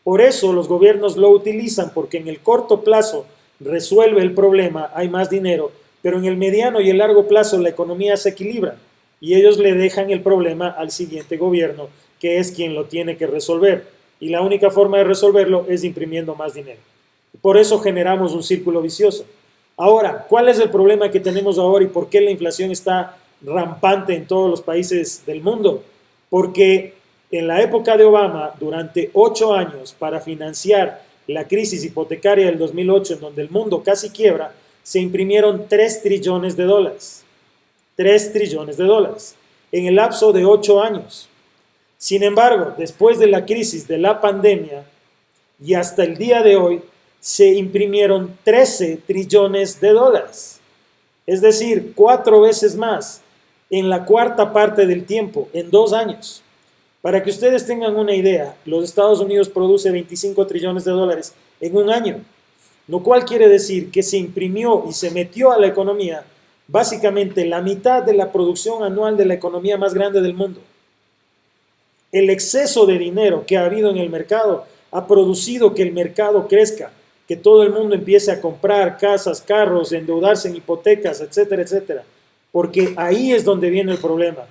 Por eso los gobiernos lo utilizan, porque en el corto plazo resuelve el problema, hay más dinero, pero en el mediano y el largo plazo la economía se equilibra y ellos le dejan el problema al siguiente gobierno, que es quien lo tiene que resolver. Y la única forma de resolverlo es imprimiendo más dinero. Por eso generamos un círculo vicioso. Ahora, ¿cuál es el problema que tenemos ahora y por qué la inflación está rampante en todos los países del mundo? Porque en la época de Obama, durante 8 años, para financiar la crisis hipotecaria del 2008, en donde el mundo casi quiebra, se imprimieron 3 trillones de dólares. 3 trillones de dólares en el lapso de 8 años. Sin embargo, después de la crisis de la pandemia y hasta el día de hoy, se imprimieron 13 trillones de dólares. Es decir, 4 veces más en la cuarta parte del tiempo, en 2 años. Para que ustedes tengan una idea, los Estados Unidos produce 25 trillones de dólares en un año, lo cual quiere decir que se imprimió y se metió a la economía básicamente la mitad de la producción anual de la economía más grande del mundo. El exceso de dinero que ha habido en el mercado ha producido que el mercado crezca, que todo el mundo empiece a comprar casas, carros, endeudarse en hipotecas, etcétera, etcétera. Porque ahí es donde viene el problema.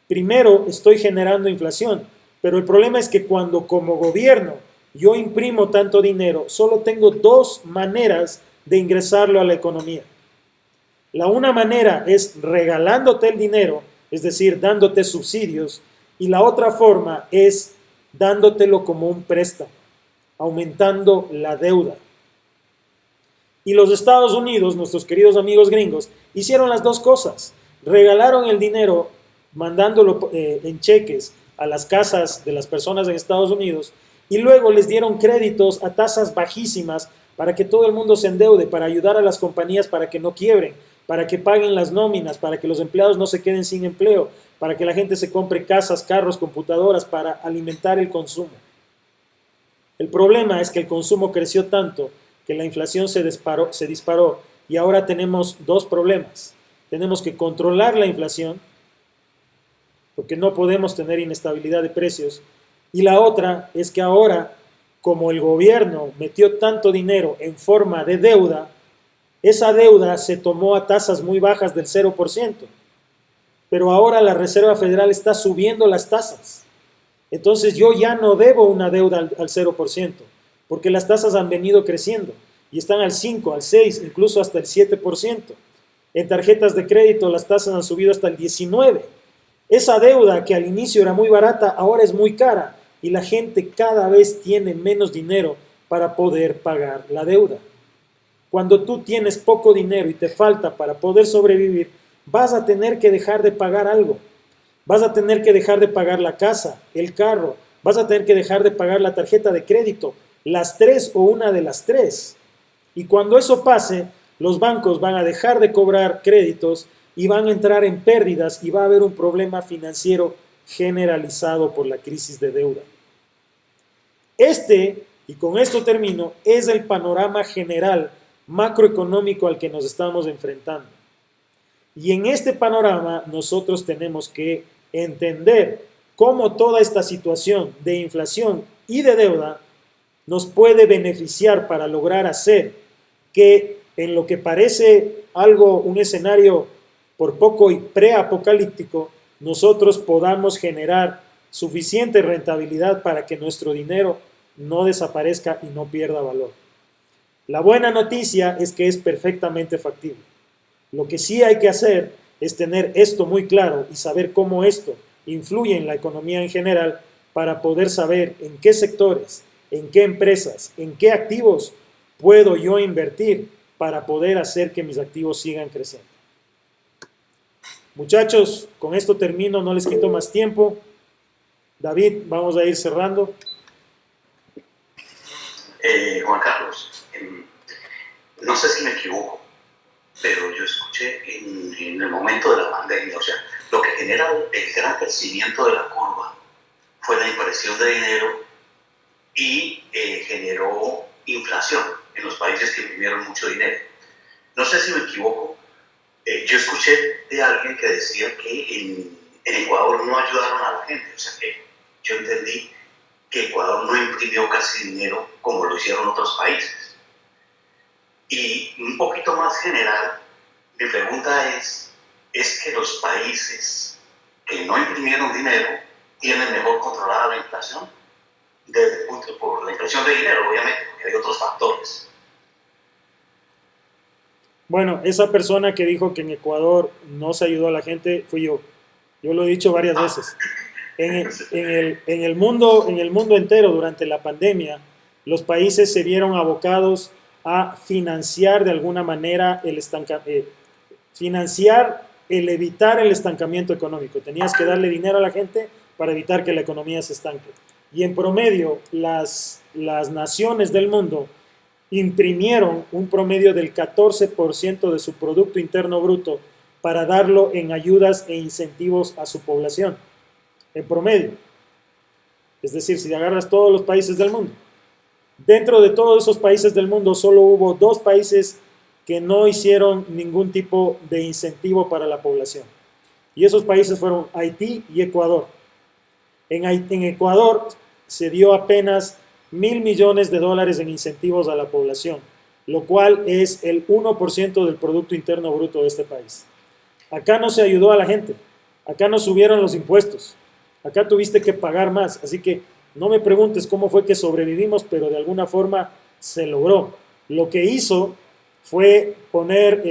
Primero, estoy generando inflación, pero el problema es que cuando como gobierno yo imprimo tanto dinero, solo tengo 2 maneras de ingresarlo a la economía. La una manera es regalándote el dinero, es decir, dándote subsidios, y la otra forma es dándotelo como un préstamo, aumentando la deuda. Y los Estados Unidos, nuestros queridos amigos gringos, hicieron las 2 cosas. Regalaron el dinero mandándolo en cheques a las casas de las personas en Estados Unidos y luego les dieron créditos a tasas bajísimas para que todo el mundo se endeude, para ayudar a las compañías para que no quiebren, para que paguen las nóminas, para que los empleados no se queden sin empleo, para que la gente se compre casas, carros, computadoras, para alimentar el consumo. El problema es que el consumo creció tanto que la inflación se disparó y ahora tenemos 2 problemas. Tenemos que controlar la inflación, porque no podemos tener inestabilidad de precios, y la otra es que ahora, como el gobierno metió tanto dinero en forma de deuda, esa deuda se tomó a tasas muy bajas del 0%, pero ahora la Reserva Federal está subiendo las tasas. Entonces yo ya no debo una deuda al 0%, porque las tasas han venido creciendo y están al 5, al 6, incluso hasta el 7%. En tarjetas de crédito las tasas han subido hasta el 19%. Esa deuda que al inicio era muy barata, ahora es muy cara y la gente cada vez tiene menos dinero para poder pagar la deuda. Cuando tú tienes poco dinero y te falta para poder sobrevivir, vas a tener que dejar de pagar algo. Vas a tener que dejar de pagar la casa, el carro, vas a tener que dejar de pagar la tarjeta de crédito, las 3 o una de las 3. Y cuando eso pase, los bancos van a dejar de cobrar créditos y van a entrar en pérdidas y va a haber un problema financiero generalizado por la crisis de deuda. Y con esto termino, es el panorama general macroeconómico al que nos estamos enfrentando. Y en este panorama nosotros tenemos que entender cómo toda esta situación de inflación y de deuda nos puede beneficiar para lograr hacer que en lo que parece un escenario por poco y preapocalíptico, nosotros podamos generar suficiente rentabilidad para que nuestro dinero no desaparezca y no pierda valor. La buena noticia es que es perfectamente factible. Lo que sí hay que hacer es tener esto muy claro y saber cómo esto influye en la economía en general para poder saber en qué sectores, en qué empresas, en qué activos puedo yo invertir para poder hacer que mis activos sigan creciendo. Muchachos, con esto termino, no les quito más tiempo. David, vamos a ir cerrando. Juan Carlos, no sé si me equivoco, pero yo escuché en el momento de la pandemia, o sea, lo que genera el gran crecimiento de la curva fue la impresión de dinero y generó inflación en los países que imprimieron mucho dinero. No sé si me equivoco, yo escuché de alguien que decía que en Ecuador no ayudaron a la gente, o sea que yo entendí que Ecuador no imprimió casi dinero como lo hicieron otros países. Y un poquito más general, mi pregunta es que los países que no imprimieron dinero tienen mejor controlada la inflación, por la impresión de dinero, obviamente, porque hay otros factores. Bueno, esa persona que dijo que en Ecuador no se ayudó a la gente fui yo. Yo lo he dicho varias veces. En el mundo entero, durante la pandemia, los países se vieron abocados a financiar de alguna manera financiar el evitar el estancamiento económico. Tenías que darle dinero a la gente para evitar que la economía se estanque. Y en promedio, las naciones del mundo imprimieron un promedio del 14% de su Producto Interno Bruto para darlo en ayudas e incentivos a su población. En promedio. Es decir, si agarras todos los países del mundo. Dentro de todos esos países del mundo, solo hubo 2 países que no hicieron ningún tipo de incentivo para la población. Y esos países fueron Haití y Ecuador. En Ecuador se dio apenas $1.000 millones en incentivos a la población, lo cual es el 1% del Producto Interno Bruto de este país. Acá no se ayudó a la gente, acá no subieron los impuestos, acá tuviste que pagar más, así que no me preguntes cómo fue que sobrevivimos, pero de alguna forma se logró. Lo que hizo fue poner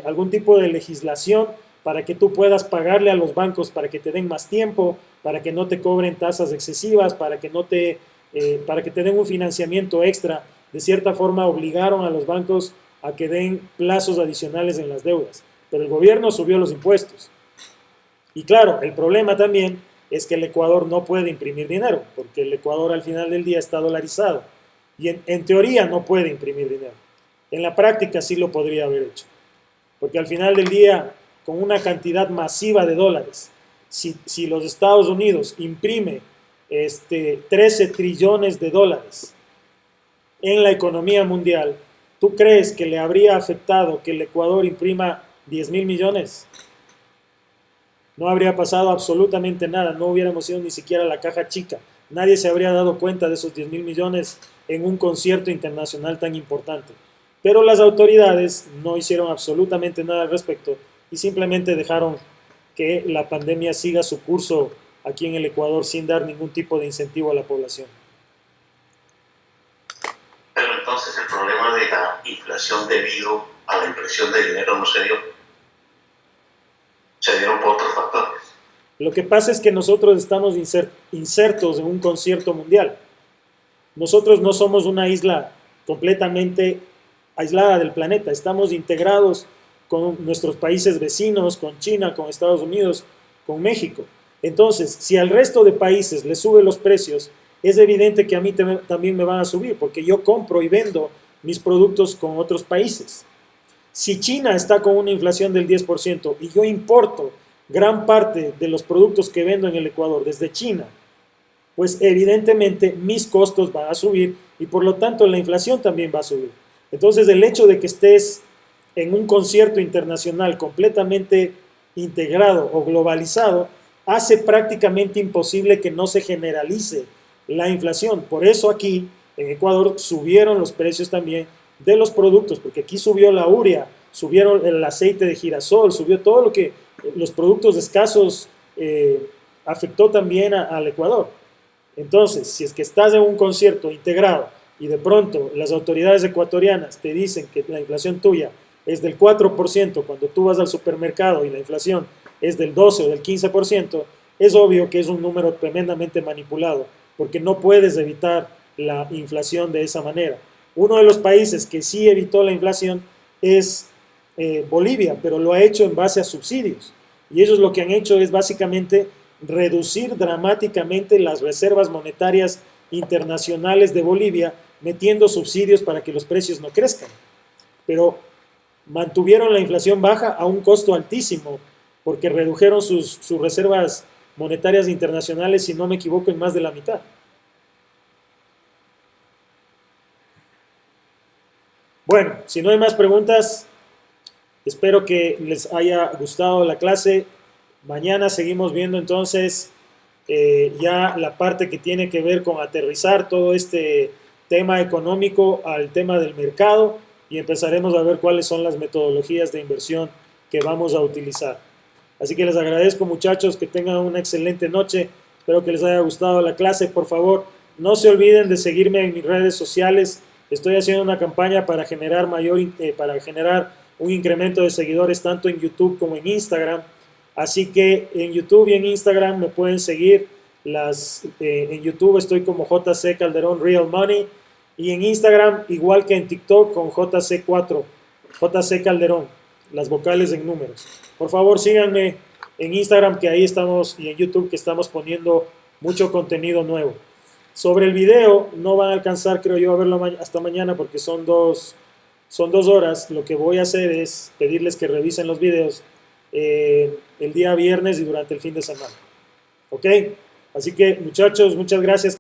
algún tipo de legislación para que tú puedas pagarle a los bancos para que te den más tiempo, para que no te cobren tasas excesivas, para que te den un financiamiento extra. De cierta forma obligaron a los bancos a que den plazos adicionales en las deudas. Pero el gobierno subió los impuestos. Y claro, el problema también es que el Ecuador no puede imprimir dinero, porque el Ecuador al final del día está dolarizado. Y en teoría no puede imprimir dinero. En la práctica sí lo podría haber hecho. Porque al final del día, con una cantidad masiva de dólares, si los Estados Unidos imprime 13 trillones de dólares en la economía mundial, ¿tú crees que le habría afectado que el Ecuador imprima 10.000 millones? No habría pasado absolutamente nada, no hubiéramos ido ni siquiera a la caja chica. Nadie se habría dado cuenta de esos 10.000 millones en un concierto internacional tan importante. Pero las autoridades no hicieron absolutamente nada al respecto y simplemente dejaron que la pandemia siga su curso aquí en el Ecuador sin dar ningún tipo de incentivo a la población. Pero entonces el problema de la inflación debido a la impresión de dinero no se dio. Se dieron por otros factores. Lo que pasa es que nosotros estamos insertos en un concierto mundial. Nosotros no somos una isla completamente aislada del planeta, estamos integrados con nuestros países vecinos, con China, con Estados Unidos, con México. Entonces, si al resto de países les sube los precios, es evidente que a mí también me van a subir, porque yo compro y vendo mis productos con otros países. Si China está con una inflación del 10% y yo importo gran parte de los productos que vendo en el Ecuador desde China, pues evidentemente mis costos van a subir y por lo tanto la inflación también va a subir. Entonces el hecho de que estés en un concierto internacional completamente integrado o globalizado hace prácticamente imposible que no se generalice la inflación. Por eso aquí en Ecuador subieron los precios también de los productos, porque aquí subió la urea, subieron el aceite de girasol, subió todo lo que los productos escasos afectó también al Ecuador. Entonces, si es que estás en un concierto integrado y de pronto las autoridades ecuatorianas te dicen que la inflación tuya es del 4% cuando tú vas al supermercado y la inflación es del 12 o del 15%, es obvio que es un número tremendamente manipulado, porque no puedes evitar la inflación de esa manera. Uno de los países que sí evitó la inflación es Bolivia, pero lo ha hecho en base a subsidios. Y ellos lo que han hecho es básicamente reducir dramáticamente las reservas monetarias internacionales de Bolivia, metiendo subsidios para que los precios no crezcan. Pero mantuvieron la inflación baja a un costo altísimo, porque redujeron sus reservas monetarias internacionales, si no me equivoco, en más de la mitad. Bueno, si no hay más preguntas, espero que les haya gustado la clase. Mañana seguimos viendo entonces ya la parte que tiene que ver con aterrizar todo este tema económico al tema del mercado y empezaremos a ver cuáles son las metodologías de inversión que vamos a utilizar. Así que les agradezco, muchachos, que tengan una excelente noche. Espero que les haya gustado la clase. Por favor, no se olviden de seguirme en mis redes sociales. Estoy haciendo una campaña para generar un incremento de seguidores tanto en YouTube como en Instagram. Así que en YouTube y en Instagram me pueden seguir. En YouTube estoy como JC Calderón Real Money y en Instagram igual que en TikTok con JC4, JC Calderón, las vocales en números. Por favor síganme en Instagram que ahí estamos y en YouTube que estamos poniendo mucho contenido nuevo. Sobre el video no van a alcanzar, creo yo, a verlo hasta mañana porque son dos horas. Lo que voy a hacer es pedirles que revisen los videos el día viernes y durante el fin de semana. ¿Ok? Así que, muchachos, muchas gracias.